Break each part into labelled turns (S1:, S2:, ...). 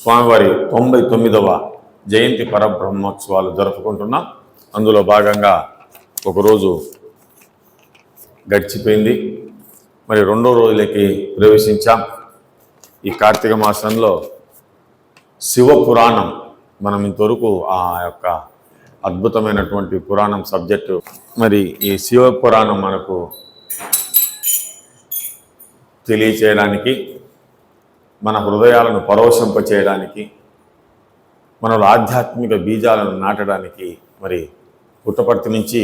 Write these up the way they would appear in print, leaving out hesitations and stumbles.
S1: స్వామివారి 99వ జయంతి పరబ్రహ్మోత్సవాలు జరుపుకుంటున్నాం. అందులో భాగంగా ఒకరోజు గడిచిపోయింది, మరి రెండో రోజులకి ప్రవేశించాం. ఈ కార్తీక మాసంలో శివపురాణం మనం ఇంతవరకు ఆ యొక్క అద్భుతమైనటువంటి పురాణం సబ్జెక్టు, మరి ఈ శివపురాణం మనకు తెలియచేయడానికి, మన హృదయాలను పరవశింపచేయడానికి, మనలో ఆధ్యాత్మిక బీజాలను నాటడానికి మరి పుట్టపర్తి నుంచి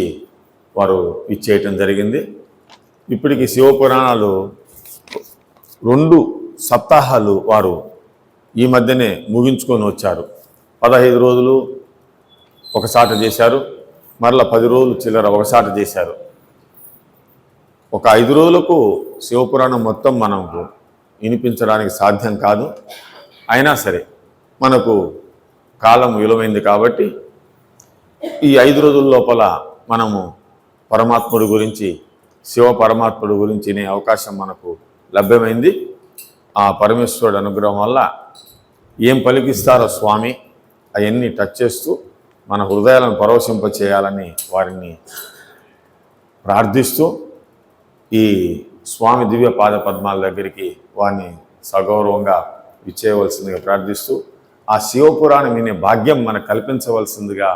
S1: వారు ఇచ్చేయటం జరిగింది. ఇప్పటికి శివపురాణాలు 2 సప్తాహాలు వారు ఈ మధ్యనే ముగించుకొని వచ్చారు. 15 రోజులు ఒకసాట చేశారు, మరలా 10 రోజులు చిల్లర ఒకసాట చేశారు. ఒక 5 రోజులకు శివపురాణం మొత్తం మనకు వినిపించడానికి సాధ్యం కాదు. అయినా సరే మనకు కాలం విలువైంది కాబట్టి ఈ 5 రోజుల లోపల మనము పరమాత్ముడి గురించి, శివ పరమాత్ముడి గురించి వినే అవకాశం మనకు లభ్యమైంది. ఆ పరమేశ్వరుడు అనుగ్రహం వల్ల ఏం పలికిస్తారో స్వామి అవన్నీ టచ్ చేస్తూ మన హృదయాలను పరవశింపచేయాలని వారిని ప్రార్థిస్తూ ఈ స్వామి దివ్య పాద పద్మాల దగ్గరికి వారిని సగౌరవంగా ఇచ్చేయవలసిందిగా ప్రార్థిస్తూ, ఆ శివపురాణం వినే భాగ్యం మనకు కల్పించవలసిందిగా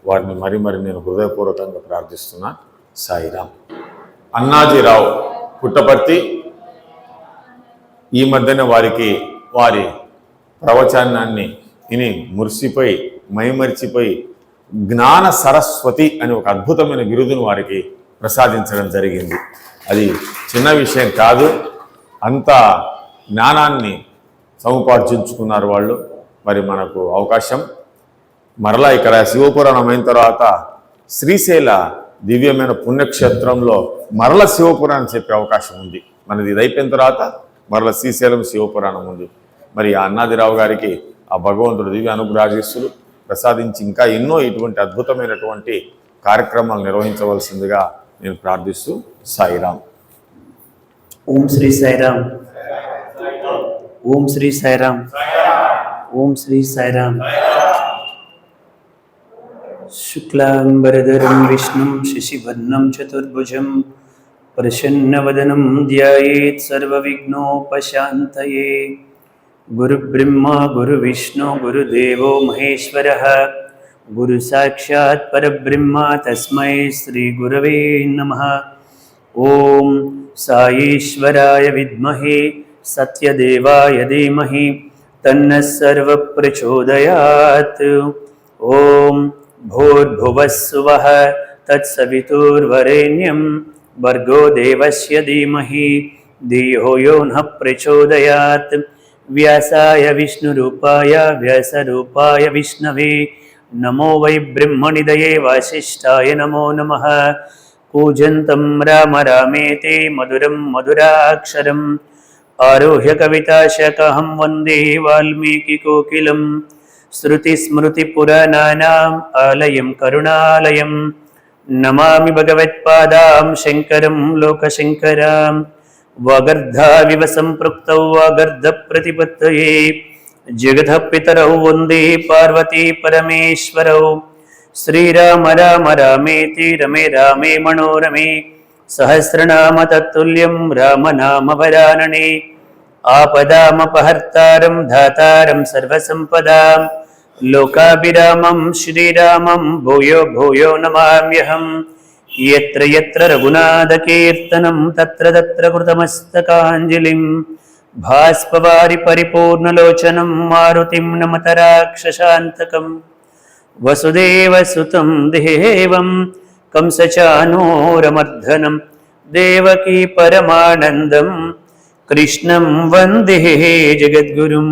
S1: వారిని మరి నేను హృదయపూర్వకంగా ప్రార్థిస్తున్నా. సాయిరాం. అన్నాజీరావు పుట్టపర్తి ఈ మధ్యన వారికి వారి ప్రవచనాన్ని విని మురిసిపోయి మైమరిచిపోయి జ్ఞాన సరస్వతి అని ఒక అద్భుతమైన బిరుదును వారికి ప్రసాదించడం జరిగింది. అది చిన్న విషయం కాదు, అంత జ్ఞానాన్ని సముపార్జించుకున్నారు వాళ్ళు. మరి మనకు అవకాశం మరలా ఇక్కడ శివపురాణం అయిన తర్వాత శ్రీశైల దివ్యమైన పుణ్యక్షేత్రంలో మరల శివపురాణం చెప్పే అవకాశం ఉంది. మనది ఇది అయిపోయిన తర్వాత మరల శ్రీశైలం శివపురాణం ఉంది. మరి ఆ అన్నాదిరావు గారికి ఆ భగవంతుడు దివ్య అనుగ్రహాశీస్సులు ప్రసాదించి ఇంకా ఎన్నో ఇటువంటి అద్భుతమైనటువంటి కార్యక్రమాలు నిర్వహించవలసిందిగా నేను ప్రార్థిస్తూ సాయిరాం.
S2: ఓం శ్రీ సాయిరాం. ఓం శ్రీ సాయిరాం. ఓం శ్రీ సాయిరాం. శుక్లాంబరధరం విష్ణుం శశివర్ణం చతుర్భుజం ప్రసన్నవదనం ధ్యాయేత్ సర్వవిఘ్నోపశాంతయే. గురుబ్రహ్మా గురువిష్ణు గురుదేవో మహేశ్వరః గురు సాక్షాత్ పరబ్రహ్మ తస్మై శ్రీ గురవే నమః. ఓం సాయేశ్వరాయ విద్మహే సత్యదేవాయ ధీమహి తన్నః సర్వః ప్రచోదయాత్. ఓం భూర్భువస్సువః తత్సవితుర్వరేణ్యం భర్గో దేవస్య ధీమహి ధియో యో నః ప్రచోదయాత్. వ్యాసాయ విష్ణురూపాయ వ్యాసరూపాయ విష్ణవే నమో వై బ్రహ్మనిదయే వాసిష్ఠాయ నమో నమః. కూజంతం రామ రామేతి మధురం మధురాక్షరం ఆరోహ్య కవితాశకహం వందే వాల్మీకికోకిలం. శృతిస్మృతిపురాణానాం ఆలయం కరుణాలయం నమామి భగవత్పాదాం శంకరం లోకశంకరాం. వాగర్ధావివ సంపృక్తౌ వాగర్ధ ప్రతిపత్తయే జగతః పితరౌ వందే పార్వతీ పరమేశ్వరౌ. శ్రీరామ రామ రామేతి రమే రామే మనోరమే సహస్రనామ తత్తుల్యం రామనామ వరాననే. ఆపదామపహర్తారం ధాతారం సర్వసంపదాం లోకాభిరామం శ్రీరామం భూయో భూయో నమామ్యహం. యత్ర యత్ర రఘునాథకీర్తనం తత్ర తత్ర కృతమస్తకాంజలిం. భాస్పవారి పరిపూర్ణలోచనం మారుతిం నమత రాక్షసాంతకం. వసుదేవసుతం దేవం కంసచానూరమర్ధనం దేవకీ పరమానందం కృష్ణం వందే జగద్గురుం.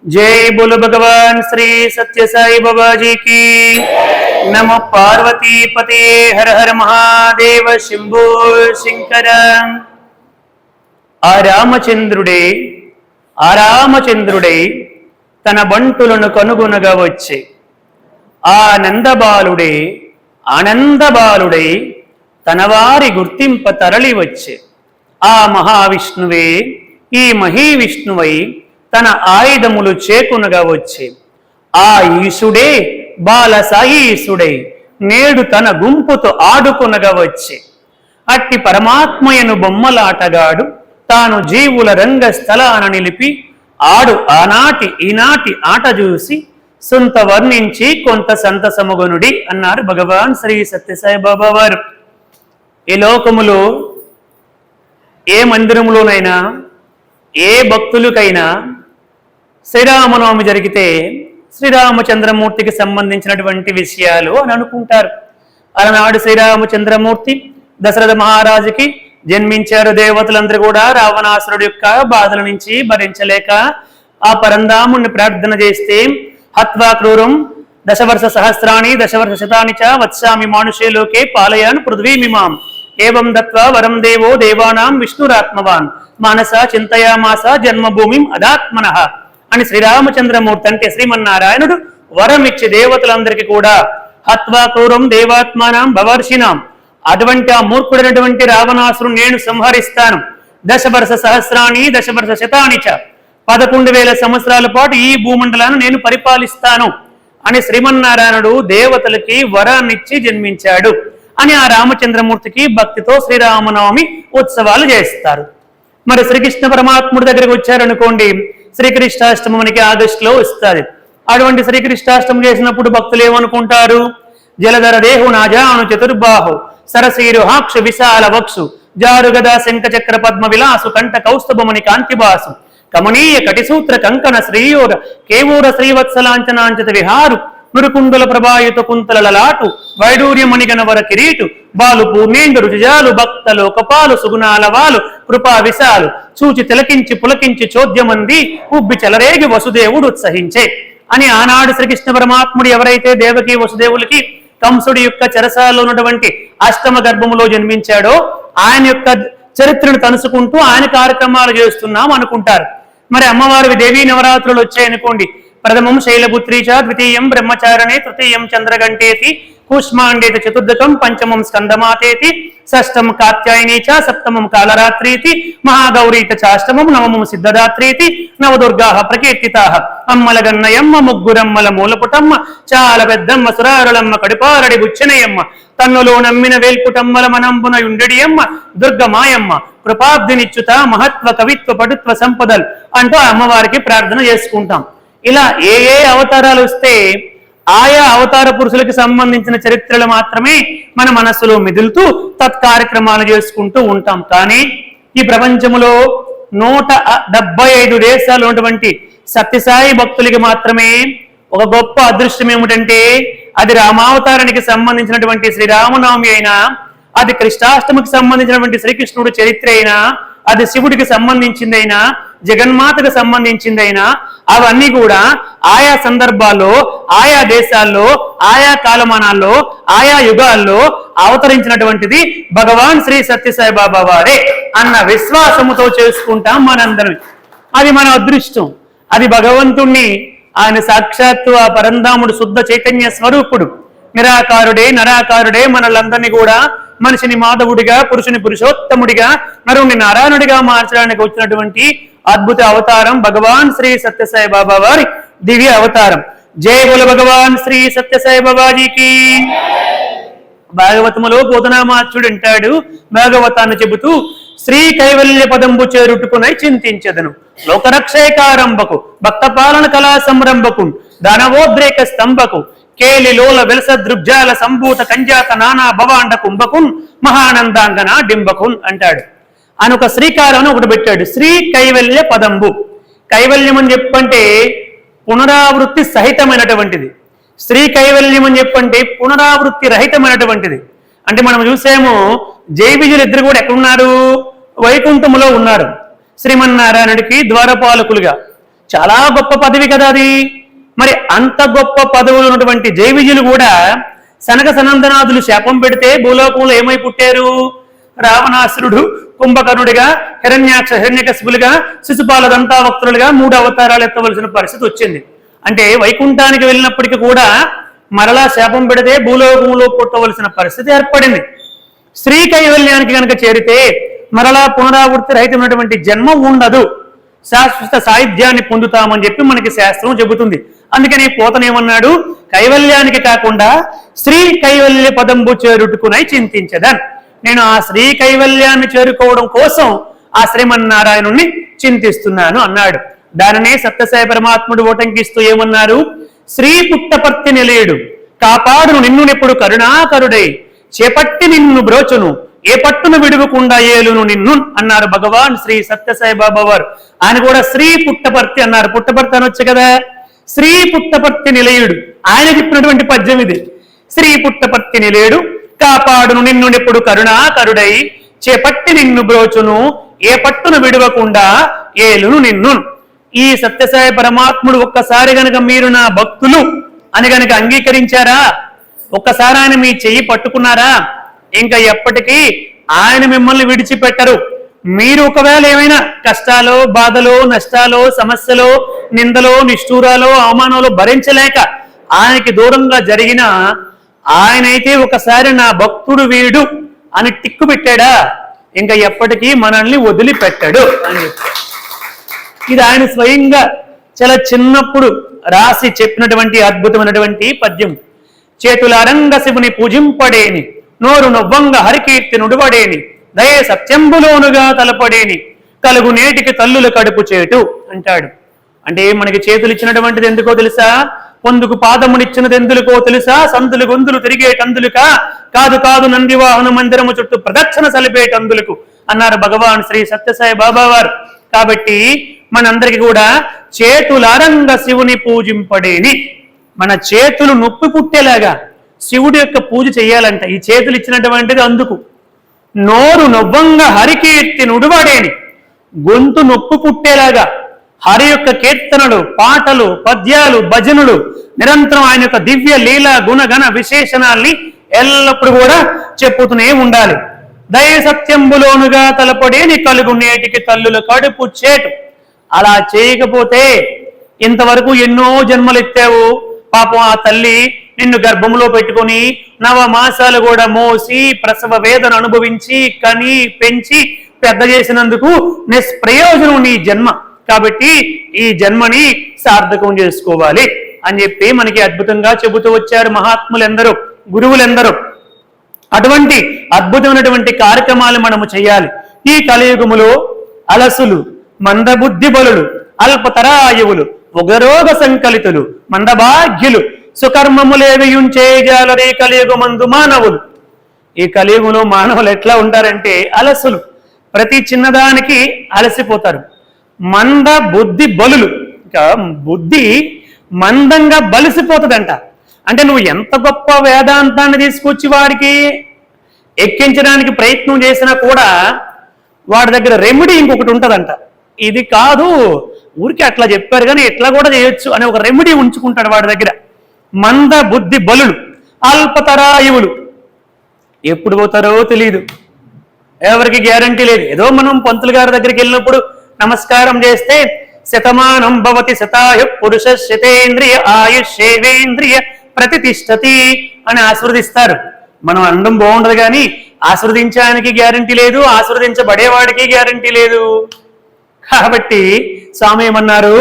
S2: జై బోలో భగవాన్ శ్రీ సత్య సాయి బాబాజీ की. నమో పార్వతీ పతే హర హర మహాదేవ శంభో శంకర. ఆ రామచంద్రుడే తన బంటులను కనుగొనగా వచ్చే ఆనందబాలుడై తన వారి గుర్తింప తరలి వచ్చే ఆ మహావిష్ణువే ఈ మహీ విష్ణువై
S3: తన ఆయుధములు చేకునగా వచ్చే ఆ ఈశుడే బాల సాయీసుడై నేడు తన గుంపుతో ఆడుకొనగా వచ్చే అట్టి పరమాత్మయను బొమ్మలాటగాడు తాను జీవుల రంగస్థలాన నిలిపి ఆడు ఆనాటి ఈనాటి ఆట చూసి సొంత వర్ణించి కొంత సంతసముగనుడి అన్నారు భగవాన్ శ్రీ సత్యసాయి బాబా వారు. ఈ లోకములో ఏ మందిరములోనైనా ఏ భక్తులకైనా శ్రీరామనవమి జరిగితే శ్రీరామచంద్రమూర్తికి సంబంధించినటువంటి విషయాలు అని అనుకుంటారు. అలనాడు శ్రీరామచంద్రమూర్తి దశరథ మహారాజుకి జన్మించారు. దేవతలందరూ కూడా రావణాసురుడు యొక్క బాధల నుంచి భరించలేక ఆ పరంధాముణ్ణి ప్రార్థన చేస్తే హత్వా క్రూరం దశవర్ష సహస్రాణి దశవర్ష శతాని చ వత్సామి మానుషే లోకే పాలయాన్ పృథ్వీమిమాం ఏవం దత్వా వరం దేవో దేవానాం విష్ణురాత్మవాన్ మానస చింతయామాస జన్మభూమిం అదాత్మనః అని శ్రీరామచంద్రమూర్తి అంటే శ్రీమన్నారాయణుడు వరం ఇచ్చి దేవతలందరికీ కూడా హత్వా క్రూరం దేవాత్మానాం భవర్షినాం అటువంటి ఆ మూర్ఖుడైనటువంటి రావణాసురుడు నేను సంహరిస్తాను. దశవర్ష సహస్రాణి దశవర్ష శతాని చ 11,000 సంవత్సరాల పాటు ఈ భూమండలాన్ని నేను పరిపాలిస్తాను అని శ్రీమన్నారాయణుడు దేవతలకి వరాన్నిచ్చి జన్మించాడు అని ఆ రామచంద్రమూర్తికి భక్తితో శ్రీరామనవమి ఉత్సవాలు చేస్తారు. మరి శ్రీకృష్ణ పరమాత్ముడి దగ్గరికి వచ్చారనుకోండి, శ్రీకృష్ణాష్టమి మనకి ఆగస్టులో వస్తుంది. అటువంటి శ్రీకృష్ణాష్టమి చేసినప్పుడు భక్తులు ఏమనుకుంటారు? జలధర దేహు నాజాను చతుర్బాహు సరసీరు హాక్ష విశాల వక్షు జారుగదా శంఖ చక్ర పద్మ విలాసు కంఠ కౌస్తుభమణి కాంతిబాసు కమనీయ కటిసూత్ర కంకణ శ్రీయోర కేవూర శ్రీవత్సలాంచనాంచత విహారు నురుకుండుల ప్రభాయుత కుంతల లలాటు వైడూర్యమణిగణవర కిరీటు బాలు పూర్ణేందు రుజాలు భక్త లోకపాలు సుగుణాల వాలు కృపా విశాలు చూచి తిలకించి పులకించి చోద్యమంది ఉబ్బి చెలరేగి వసుదేవుడు ఉత్సహించే అని ఆనాడు శ్రీకృష్ణ పరమాత్ముడు ఎవరైతే దేవకి వసుదేవులకి కంసుడి యొక్క చెరసాలలో ఉన్నటువంటి అష్టమ గర్భములో జన్మించాడో ఆయన యొక్క చరిత్రను తలుసుకుంటూ ఆయన కార్యక్రమాలు చేస్తున్నాం అనుకుంటారు. మరి అమ్మవారి దేవీ నవరాత్రులు వచ్చాయనుకోండి, ప్రథమం శైలపుత్రీ చ ద్వితీయం బ్రహ్మచారణే తృతీయం చంద్రగంటేతి కూష్మాండేతి చతుర్థకం పంచమం స్కందమాతేతి షష్టం కాత్యాయనీ చ సప్తమం కాలరాత్రీతి మహాగౌరీత చాష్టమం నవమం సిద్ధదాత్రీతి నవదుర్గా ప్రకీర్తితా అమ్మల గన్నయమ్మ ముగ్గురమ్మల మూలపుటమ్మ చాల పెద్దమ్మ సురారులమ్మ కడుపారడి బుచ్చనయమ్మ తన్నులో నమ్మిన వేల్పుటమ్మల మనంబున యుండడియమ్మ దుర్గమాయమ్మ కృపాబ్దినిచ్చుత మహత్వ కవిత్వ పటుత్వ సంపదలు అంటూ అమ్మవారికి ప్రార్థన చేసుకుంటాం. ఇలా ఏ ఏ అవతారాలు వస్తే ఆయా అవతార పురుషులకు సంబంధించిన చరిత్రలు మాత్రమే మన మనస్సులో మెదులుతూ తత్కార్యక్రమాలు చేసుకుంటూ ఉంటాం. కానీ ఈ ప్రపంచంలో 175 దేశాలు ఉన్నటువంటి సత్యసాయి భక్తులకి మాత్రమే ఒక గొప్ప అదృష్టం ఏమిటంటే అది రామావతారానికి సంబంధించినటువంటి శ్రీరామనవమి అయినా, అది కృష్ణాష్టమికి సంబంధించినటువంటి శ్రీకృష్ణుడు చరిత్ర అయినా, అది శివుడికి సంబంధించిందైనా, జగన్మాతకు సంబంధించిందైనా, అవన్నీ కూడా ఆయా సందర్భాల్లో ఆయా దేశాల్లో ఆయా కాలమానాల్లో ఆయా యుగాల్లో అవతరించినటువంటిది భగవాన్ శ్రీ సత్యసాయి బాబా వారే అన్న విశ్వాసముతో చేసుకుంటాం మనందరం. అది మన అదృష్టం. అది భగవంతుణ్ణి ఆయన సాక్షాత్తు ఆ పరంధాముడు శుద్ధ చైతన్య స్వరూపుడు నిరాకారుడే నరాకారుడే మనలందరినీ కూడా మనిషిని మాధవుడిగా పురుషుని పురుషోత్తముడిగా నరుణ్ణి నారాయణుడిగా మార్చడానికి వచ్చినటువంటి అద్భుత అవతారం భగవాన్ శ్రీ సత్యసాయి బాబా వారి దివ్య అవతారం. జై బోల భగవాన్ శ్రీ సత్యసాయి బాబాజీకి. భాగవతములో బోధనామాచుడు అంటాడు భాగవతాన్ని చెబుతూ, శ్రీ కైవల్య పదంబు చేరుటుకునై చింతించదను లోకరక్షైకారంభకు భక్త పాలన కళా సంరంభకు దానవోద్రేక స్తంభకు కేలి లోల వెలస దృగ్జాల సంభూత కంజాత నానా భవాండ కుంభకున్ మహానందాంగన డింబకున్ అంటాడు. ఆయన ఒక శ్రీకారం ఒకటి పెట్టాడు, శ్రీ కైవల్య పదంబు. కైవల్యం అని చెప్పంటే పునరావృత్తి సహితమైనటువంటిది, శ్రీ కైవల్యం అని చెప్పంటే పునరావృత్తి రహితమైనటువంటిది. అంటే మనం చూసాము జైవిజులు ఇద్దరు కూడా ఎక్కడున్నారు? వైకుంఠములో ఉన్నారు. శ్రీమన్నారాయణుడికి ద్వారపాలకులుగా చాలా గొప్ప పదవి కదా అది. మరి అంత గొప్ప పదవులు ఉన్నటువంటి జైవిజులు కూడా సనక సనందనాథులు శాపం పెడితే భూలోకంలో ఏమై పుట్టారు? రావణాసురుడు కుంభకర్ణుడిగా, హిరణ్యకశిపులుగా, శిశుపాల దంతావక్తులుగా 3 అవతారాలు ఎత్తవలసిన పరిస్థితి వచ్చింది. అంటే వైకుంఠానికి వెళ్ళినప్పటికీ కూడా మరలా శాపం పెడితే భూలోకంలో పుట్టవలసిన పరిస్థితి ఏర్పడింది. శ్రీ కైవల్యానికి కనుక చేరితే మరలా పునరావృత్తి రహితమైనటువంటి జన్మ ఉండదు. శాశ్వత సాహిత్యాన్ని పొందుతామని చెప్పి మనకి శాస్త్రం చెబుతుంది. అందుకని పోతనేమన్నాడు, కైవల్యానికి కాకుండా శ్రీ కైవల్య పదంబు చేరుటుకునై చింతించదన్. నేను ఆ శ్రీ కైవల్యాన్ని చేరుకోవడం కోసం ఆ శ్రీమన్నారాయణుణ్ణి చింతిస్తున్నాను అన్నాడు. దానినే సత్యసాయి పరమాత్ముడు ఓటంకిస్తూ ఏమన్నారు, శ్రీ పుట్టపర్తి నిలయుడు కాపాడును నిన్నునెప్పుడు కరుణాకరుడై చేపట్టి నిన్ను బ్రోచును ఏ పట్టును విడువకుండా ఏలును నిన్ను అన్నారు భగవాన్ శ్రీ సత్యసాయి బాబా వారు. ఆయన కూడా శ్రీ పుట్టపర్తి అన్నారు. పుట్టపర్తి అనొచ్చు కదా, శ్రీ పుట్టపర్తి నిలయుడు ఆయన చెప్పినటువంటి పద్యం ఇది. శ్రీ పుట్టపర్తి నిలయుడు కాపాడును నిన్నునెప్పుడు కరుణాకరుడై చేపట్టి నిన్ను బ్రోచును ఏ పట్టును విడవకుండా ఏలును నిన్ను. ఈ సత్యసాయి పరమాత్ముడు ఒక్కసారి గనక మీరు నా భక్తులు అని గనక అంగీకరించారా, ఒక్కసారి ఆయన మీ చెయ్యి పట్టుకున్నారా, ఇంకా ఎప్పటికీ ఆయన మిమ్మల్ని విడిచిపెట్టరు. మీరు ఒకవేళ ఏమైనా కష్టాలో బాధలో నష్టాలో సమస్యలో నిందలో నిష్ఠూరాలో అవమానంలో భరించలేక ఆయనకి దూరంగా జరిగిన ఆయనైతే ఒకసారి నా భక్తుడు వీడు అని టిక్కు పెట్టాడా, ఇంకా ఎప్పటికీ మనల్ని వదిలిపెట్టాడు అని చెప్పాడు. ఇది ఆయన స్వయంగా చాలా చిన్నప్పుడు రాసి చెప్పినటువంటి అద్భుతమైనటువంటి పద్యం. చేతులారంగ శివుని పూజింపడేని నోరు నొవ్వంగ హరికీర్తి నుడువడేని దయ సత్యంబులోనుగా తలపడేని కలుగు నేటికి తల్లుల కడుపు చేటు అంటాడు. అంటే మనకి చేతులు ఇచ్చినటువంటిది ఎందుకో తెలుసా, పొందుకు పాదమునిచ్చినది ఎందుకో తెలుసా, సంతులు గొంతులు తిరిగేటందులుక కాదు కాదు నందివాహన మందిరము చుట్టూ ప్రదక్షిణ సలిపేటందులకు అన్నారు భగవాన్ శ్రీ సత్యసాయి బాబా వారు. కాబట్టి మనందరికీ కూడా చేతులారంగ శివుని పూజింపడేని, మన చేతులు నొప్పి పుట్టేలాగా శివుడి యొక్క పూజ చేయాలంట. ఈ చేతులు ఇచ్చినటువంటిది అందుకు. నోరు నొవ్వంగా హరికీర్తి నుడువడేని, గొంతు నొప్పి పుట్టేలాగా హరి యొక్క కీర్తనలు పాటలు పద్యాలు భజనులు నిరంతరం ఆయన యొక్క దివ్య లీల గుణగణ విశేషణాల్ని ఎల్లప్పుడూ కూడా చెప్పుతూనే ఉండాలి. దయ సత్యంబులోనుగా తలపడేని కలుగు నేటికి తల్లుల కడుపు చేటు. అలా చేయకపోతే ఇంతవరకు ఎన్నో జన్మలు ఎత్తావు, పాపం ఆ తల్లి నిన్ను గర్భంలో పెట్టుకుని 9 మాసాలు కూడా మోసి ప్రసవ వేదన అనుభవించి కని పెంచి పెద్ద చేసినందుకు నిష్ప్రయోజనం నీ జన్మ. కాబట్టి ఈ జన్మని సార్థకం చేసుకోవాలి అని చెప్పి మనకి అద్భుతంగా చెబుతూ వచ్చారు మహాత్ములెందరూ, గురువులెందరూ. అటువంటి అద్భుతమైనటువంటి కార్యక్రమాలు మనము చేయాలి. ఈ కలియుగములో అలసులు మందబుద్ధి బలులు అల్పతరాయువులు ఉగరోగ సంకలితులు మందభాగ్యులు సుకర్మములేవియుంచేజాలరే కలియుగమందు మానవులు. ఈ కలియుగంలో మానవులు ఎట్లా ఉంటారంటే అలసులు, ప్రతి చిన్నదానికి అలసిపోతారు. మంద బుద్ధి బలులు, ఇంకా బుద్ధి మందంగా బలిసిపోతుందంట. అంటే నువ్వు ఎంత గొప్ప వేదాంతాన్ని తీసుకొచ్చి వాడికి ఎక్కించడానికి ప్రయత్నం చేసినా కూడా వాడి దగ్గర రెమెడీ ఇంకొకటి ఉంటుందంట. ఇది కాదు, ఊరికి అట్లా చెప్పారు కానీ ఎట్లా కూడా చేయొచ్చు అనే ఒక రెమెడీ ఉంచుకుంటాడు వాడి దగ్గర. మంద బుద్ధి బలులు అల్పతరాయువులు, ఎప్పుడు పోతారో తెలియదు, ఎవరికి గ్యారంటీ లేదు. ఏదో మనం పంతులు గారి దగ్గరికి వెళ్ళినప్పుడు నమస్కారం చేస్తే శతమానం భవతి శతాయు పురుష శతేంద్రియ ఆయుష్యేవేంద్రియ ప్రతిష్టతి అని ఆశీర్వదిస్తారు. మనం అనడం బాగుండదు కానీ ఆశీర్వదించడానికి గ్యారంటీ లేదు, ఆశీర్వదించబడేవాడికి గ్యారంటీ లేదు. కాబట్టి స్వామి ఏమన్నారు,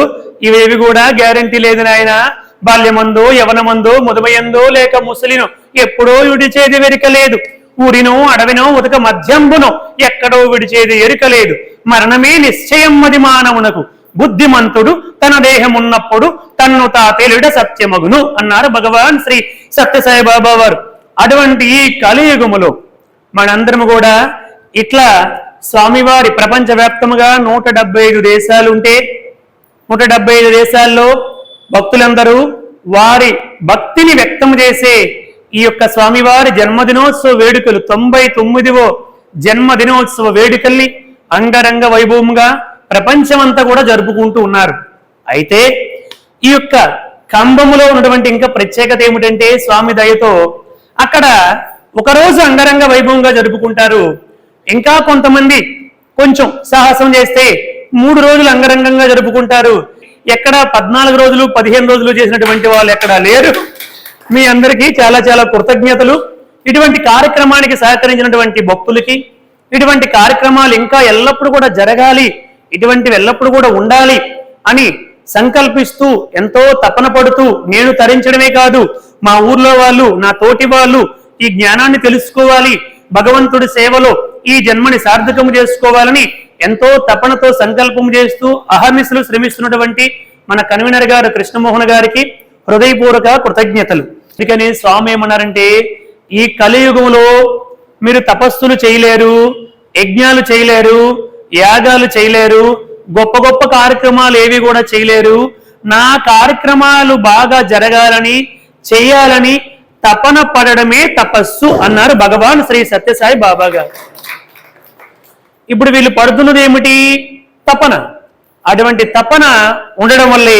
S3: ఇవేవి కూడా గ్యారంటీ లేదు నాయన. బాల్యమందో యవనమందో ముదమయందో లేక ముసలినో ఎప్పుడో విడిచేది వెరికలేదు. ఊరినో అడవినో ఉదక మధ్యంబునో ఎక్కడో విడిచేది ఎరుకలేదు. మరణమే నిశ్చయం అది మానవునకు బుద్ధిమంతుడు తన దేహం ఉన్నప్పుడు తన్ను తా తెలిడ సత్యమగును అన్నారు భగవాన్ శ్రీ సత్యసాయి బాబా వారు. అటువంటి ఈ కలియుగములో మనందరము కూడా ఇట్లా స్వామివారి ప్రపంచవ్యాప్తముగా 175 దేశాలు ఉంటే 175 దేశాల్లో భక్తులందరూ వారి భక్తిని వ్యక్తం చేసే ఈ యొక్క స్వామివారి జన్మదినోత్సవ వేడుకలు 99వ జన్మదినోత్సవ వేడుకల్ని అంగరంగ వైభవంగా ప్రపంచమంతా కూడా జరుపుకుంటూ ఉన్నారు. అయితే ఈ యొక్క కంబములో ఉన్నటువంటి ఇంకా ప్రత్యేకత ఏమిటంటే స్వామి దయతో అక్కడ ఒకరోజు అంగరంగ వైభవంగా జరుపుకుంటారు. ఇంకా కొంతమంది కొంచెం సాహసం చేస్తే 3 రోజులు అంగరంగంగా జరుపుకుంటారు. ఎక్కడ 14 రోజులు 15 రోజులు చేసినటువంటి వాళ్ళు ఎక్కడా లేరు. మీ అందరికీ చాలా చాలా కృతజ్ఞతలు. ఇటువంటి కార్యక్రమానికి సహకరించినటువంటి భక్తులకి, ఇటువంటి కార్యక్రమాలు ఇంకా ఎల్లప్పుడూ కూడా జరగాలి, ఇటువంటివి ఎల్లప్పుడూ కూడా ఉండాలి అని సంకల్పిస్తూ ఎంతో తపన పడుతూ నేను తరించడమే కాదు మా ఊర్లో వాళ్ళు, నా తోటి వాళ్ళు ఈ జ్ఞానాన్ని తెలుసుకోవాలి, భగవంతుడి సేవలో ఈ జన్మని సార్థకము చేసుకోవాలని ఎంతో తపనతో సంకల్పం చేస్తూ అహర్నిశలు శ్రమిస్తున్నటువంటి మన కన్వీనర్ గారు కృష్ణమోహన్ గారికి హృదయపూర్వక కృతజ్ఞతలు. అందుకని స్వామి ఏమన్నారంటే, ఈ కలియుగంలో మీరు తపస్సులు చేయలేరు, యజ్ఞాలు చేయలేరు, యాగాలు చేయలేరు, గొప్ప గొప్ప కార్యక్రమాలు ఏవి కూడా చేయలేరు. నా కార్యక్రమాలు బాగా జరగాలని చేయాలని తపన పడడమే తపస్సు అన్నారు భగవాన్ శ్రీ సత్యసాయి బాబా గారు. ఇప్పుడు వీళ్ళు పడుతున్నది ఏమిటి? తపన. అటువంటి తపన ఉండడం వల్లే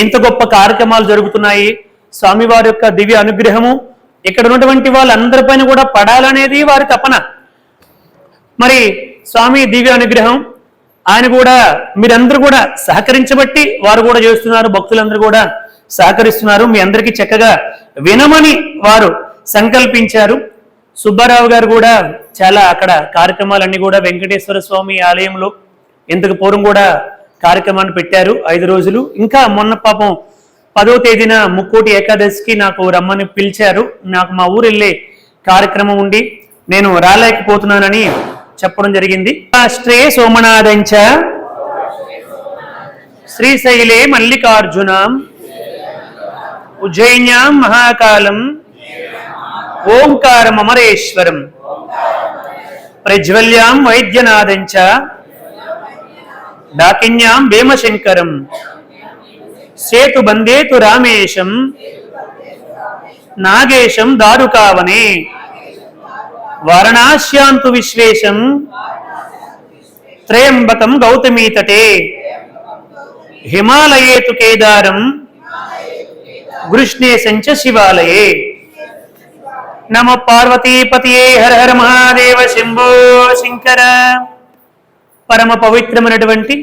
S3: ఇంత గొప్ప కార్యక్రమాలు జరుగుతున్నాయి. స్వామివారి యొక్క దివ్య అనుగ్రహము ఇక్కడ ఉన్నటువంటి వాళ్ళందరిపైన కూడా పడాలనేది వారి తపన. మరి స్వామి దివ్య అనుగ్రహం ఆయన కూడా మీరందరూ కూడా సహకరించబట్టి వారు కూడా చేస్తున్నారు, భక్తులందరూ కూడా సహకరిస్తున్నారు. మీ అందరికీ చక్కగా వినమని వారు సంకల్పించారు. సుబ్బారావు గారు కూడా చాలా అక్కడ కార్యక్రమాలన్నీ కూడా వెంకటేశ్వర స్వామి ఆలయంలో ఇంతకు పూర్వం కూడా కార్యక్రమాన్ని పెట్టారు 5 రోజులు. ఇంకా మొన్న పాపం 10వ తేదీన ముక్కోటి ఏకాదశికి నాకు రమ్మని పిలిచారు. నాకు మా ఊరు వెళ్ళే కార్యక్రమం ఉండి నేను రాలేకపోతున్నానని చెప్పడం జరిగింది. శ్రీ సోమనాథంచ శ్రీశైలే మల్లికార్జునం ఉజ్జయిన్యాం మహాకాలం ఓంకారం అమరేశ్వరం ప్రజ్వల్యాం వైద్యనాథంచ డాకిన్యాం భీమశంకరం సేతు బందేతు రామేశం నాగేశం దారుకావనే వారణాస్యాంతు విశ్వేశం త్రయంబకం గౌతమీతటే హిమాలయేతు కేదారం వృష్ణేశంచ శివాలయే. నమ పార్వతీపతియే హర హర మహాదేవ శంభో శంకర. పరమ పవిత్రమైనటువంటి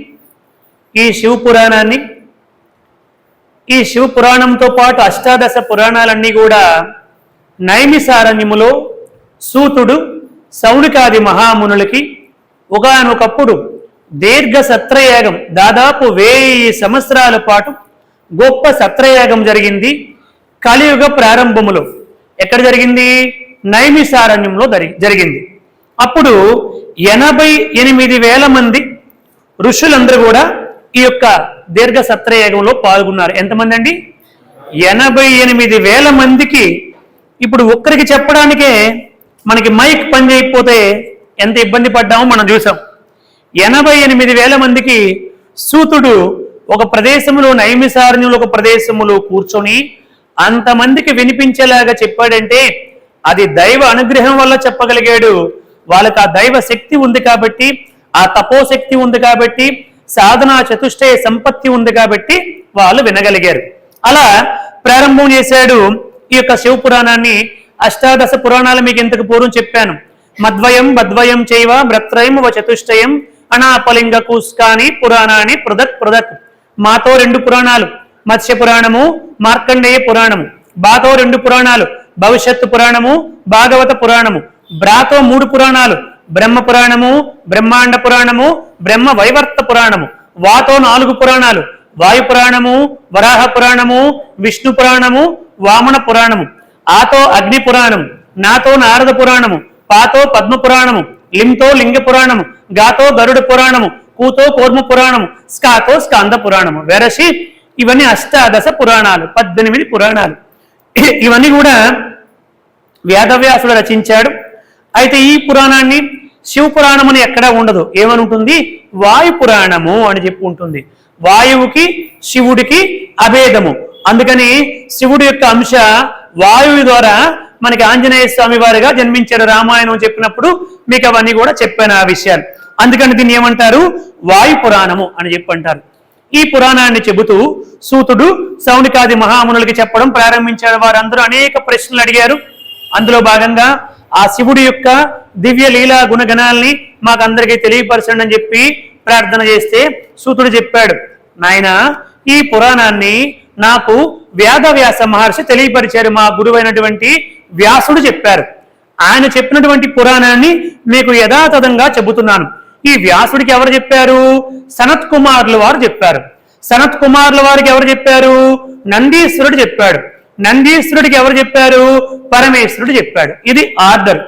S3: ఈ శివపురాణాన్ని, ఈ శివపురాణంతో పాటు అష్టాదశ పురాణాలన్నీ కూడా నైమిసారణ్యములో సూతుడు సౌనికాది మహామునులకి ఒకానొకప్పుడు దీర్ఘ సత్రయాగం, దాదాపు 1000 సంవత్సరాల పాటు గొప్ప సత్రయాగం జరిగింది. కలియుగ ప్రారంభములో ఎక్కడ జరిగింది? నైమిసారణ్యంలో జరిగింది. అప్పుడు 88,000 మంది ఋషులందరూ కూడా ఈ యొక్క దీర్ఘ సత్రయాగంలో పాల్గొన్నారు. ఎంతమంది అండి? 88,000 మందికి. ఇప్పుడు ఒక్కరికి చెప్పడానికే మనకి మైక్ పని చేయకపోతే ఎంత ఇబ్బంది పడ్డామో మనం చూసాం. 88,000 మందికి సూతుడు ఒక ప్రదేశంలో, నైమిసారణ్యంలో ఒక ప్రదేశంలో కూర్చొని అంతమందికి వినిపించేలాగా చెప్పాడంటే అది దైవ అనుగ్రహం వల్ల చెప్పగలిగాడు. వాళ్ళకి ఆ దైవ శక్తి ఉంది కాబట్టి, ఆ తపోశక్తి ఉంది కాబట్టి, సాధనా చతుష్టయ సంపత్తి ఉంది కాబట్టి వాళ్ళు వినగలిగారు. అలా ప్రారంభం చేశాడు ఈ యొక్క శివపురాణాన్ని. అష్టాదశ పురాణాలు మీకు ఇంతకు పూర్వం చెప్పాను. మద్వయం బద్వయం చైవ భ్రత్రయం వ చతుష్టయం అనాపలింగ కూస్కాని పురాణాన్ని పృథక్. మాతో 2 పురాణాలు, మత్స్య పురాణము, మార్కండేయ పురాణము. బాతో 2 పురాణాలు, భవిష్యత్తు పురాణము, భాగవత పురాణము. బ్రాతో 3 పురాణాలు, బ్రహ్మ పురాణము, బ్రహ్మాండ పురాణము, బ్రహ్మ వైవర్త పురాణము. వాతో 4 పురాణాలు, వాయు పురాణము, వరాహ పురాణము, విష్ణు పురాణము, వామన పురాణము. ఆతో అగ్ని పురాణము, నాతో నారద పురాణము, పాతో పద్మ పురాణము, లింతో లింగ పురాణము, గాతో గరుడ పురాణము, కూతో కూర్మ పురాణము, స్కాతో స్కాంద పురాణము. వెరసి ఇవన్నీ అష్టాదశ పురాణాలు, 18 పురాణాలు. ఇవన్నీ కూడా వేదవ్యాసుడు రచించాడు. అయితే ఈ పురాణాన్ని శివపురాణం అని ఎక్కడా ఉండదు. ఏమని ఉంటుంది? వాయు పురాణము అని చెప్పి ఉంటుంది. వాయువుకి శివుడికి అభేదము. అందుకని శివుడి యొక్క అంశ వాయువు ద్వారా మనకి ఆంజనేయ స్వామి వారిగా జన్మించాడు. రామాయణం చెప్పినప్పుడు మీకు అవన్నీ కూడా చెప్పాను ఆ విషయాలు. అందుకని దీన్ని ఏమంటారు? వాయు పురాణము అని చెప్పి అంటారు. ఈ పురాణాన్ని చెబుతూ సూతుడు సౌనికాది మహామునులకి చెప్పడం ప్రారంభించాడు. వారందరూ అనేక ప్రశ్నలు అడిగారు. అందులో భాగంగా ఆ శివుడి యొక్క దివ్య లీలా గుణగణాల్ని మాకందరికీ తెలియపరచండి అని చెప్పి ప్రార్థన చేస్తే సూతుడు చెప్పాడు, నాయన ఈ పురాణాన్ని నాకు వేదవ్యాస మహర్షి తెలియపరిచారు. మా గురువైనటువంటి వ్యాసుడు చెప్పారు. ఆయన చెప్పినటువంటి పురాణాన్ని మీకు యథాతథంగా చెబుతున్నాను. ఈ వ్యాసుడికి ఎవరు చెప్పారు? సనత్ కుమారుల వారు చెప్పారు. సనత్ కుమారుల వారికి ఎవరు చెప్పారు? నందీశ్వరుడు చెప్పాడు. నందీశ్వరుడికి ఎవరు చెప్పారు? పరమేశ్వరుడు చెప్పాడు. ఇది ఆర్డర్.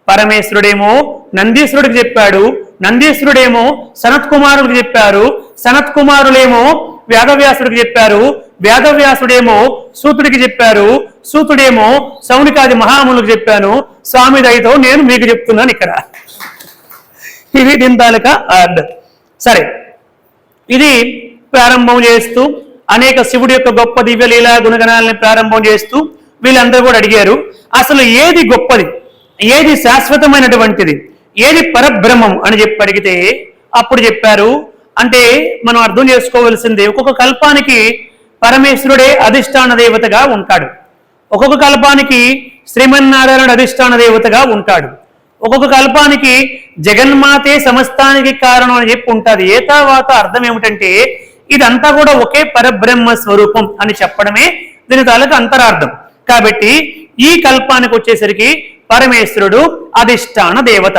S3: పరమేశ్వరుడేమో నందీశ్వరుడికి చెప్పాడు, నందీశ్వరుడేమో సనత్ కుమారుడికి చెప్పారు, సనత్ కుమారులేమో వేదవ్యాసుడికి చెప్పారు, వేదవ్యాసుడేమో సూతుడికి చెప్పారు, సూతుడేమో సౌనికాది మహాములకు చెప్పాను, స్వామి దయతో నేను మీకు చెప్తున్నాను ఇక్కడ. ఇది దీని తాలూకా ఆర్డర్. సరే, ఇది ప్రారంభం చేస్తూ అనేక శివుడి యొక్క గొప్ప దివ్యలీల గుణగణాలని ప్రారంభం చేస్తూ వీళ్ళందరూ కూడా అడిగారు, అసలు ఏది గొప్పది, ఏది శాశ్వతమైనటువంటిది, ఏది పరబ్రహ్మం అని చెప్పి అడిగితే అప్పుడు చెప్పారు. అంటే మనం అర్థం చేసుకోవలసింది, ఒక్కొక్క కల్పానికి పరమేశ్వరుడే అధిష్టాన దేవతగా ఉంటాడు, ఒక్కొక్క కల్పానికి శ్రీమన్నారాయణుడు అధిష్టాన దేవతగా ఉంటాడు, ఒక్కొక్క కల్పానికి జగన్మాతే సమస్తానికి కారణం అని చెప్పి ఉంటుంది. ఏతావాత అర్థం ఏమిటంటే ఇదంతా కూడా ఒకే పరబ్రహ్మ స్వరూపం అని చెప్పడమే దీని తాలూకు అంతరార్థం. కాబట్టి ఈ కల్పానికి వచ్చేసరికి పరమేశ్వరుడు అధిష్టాన దేవత.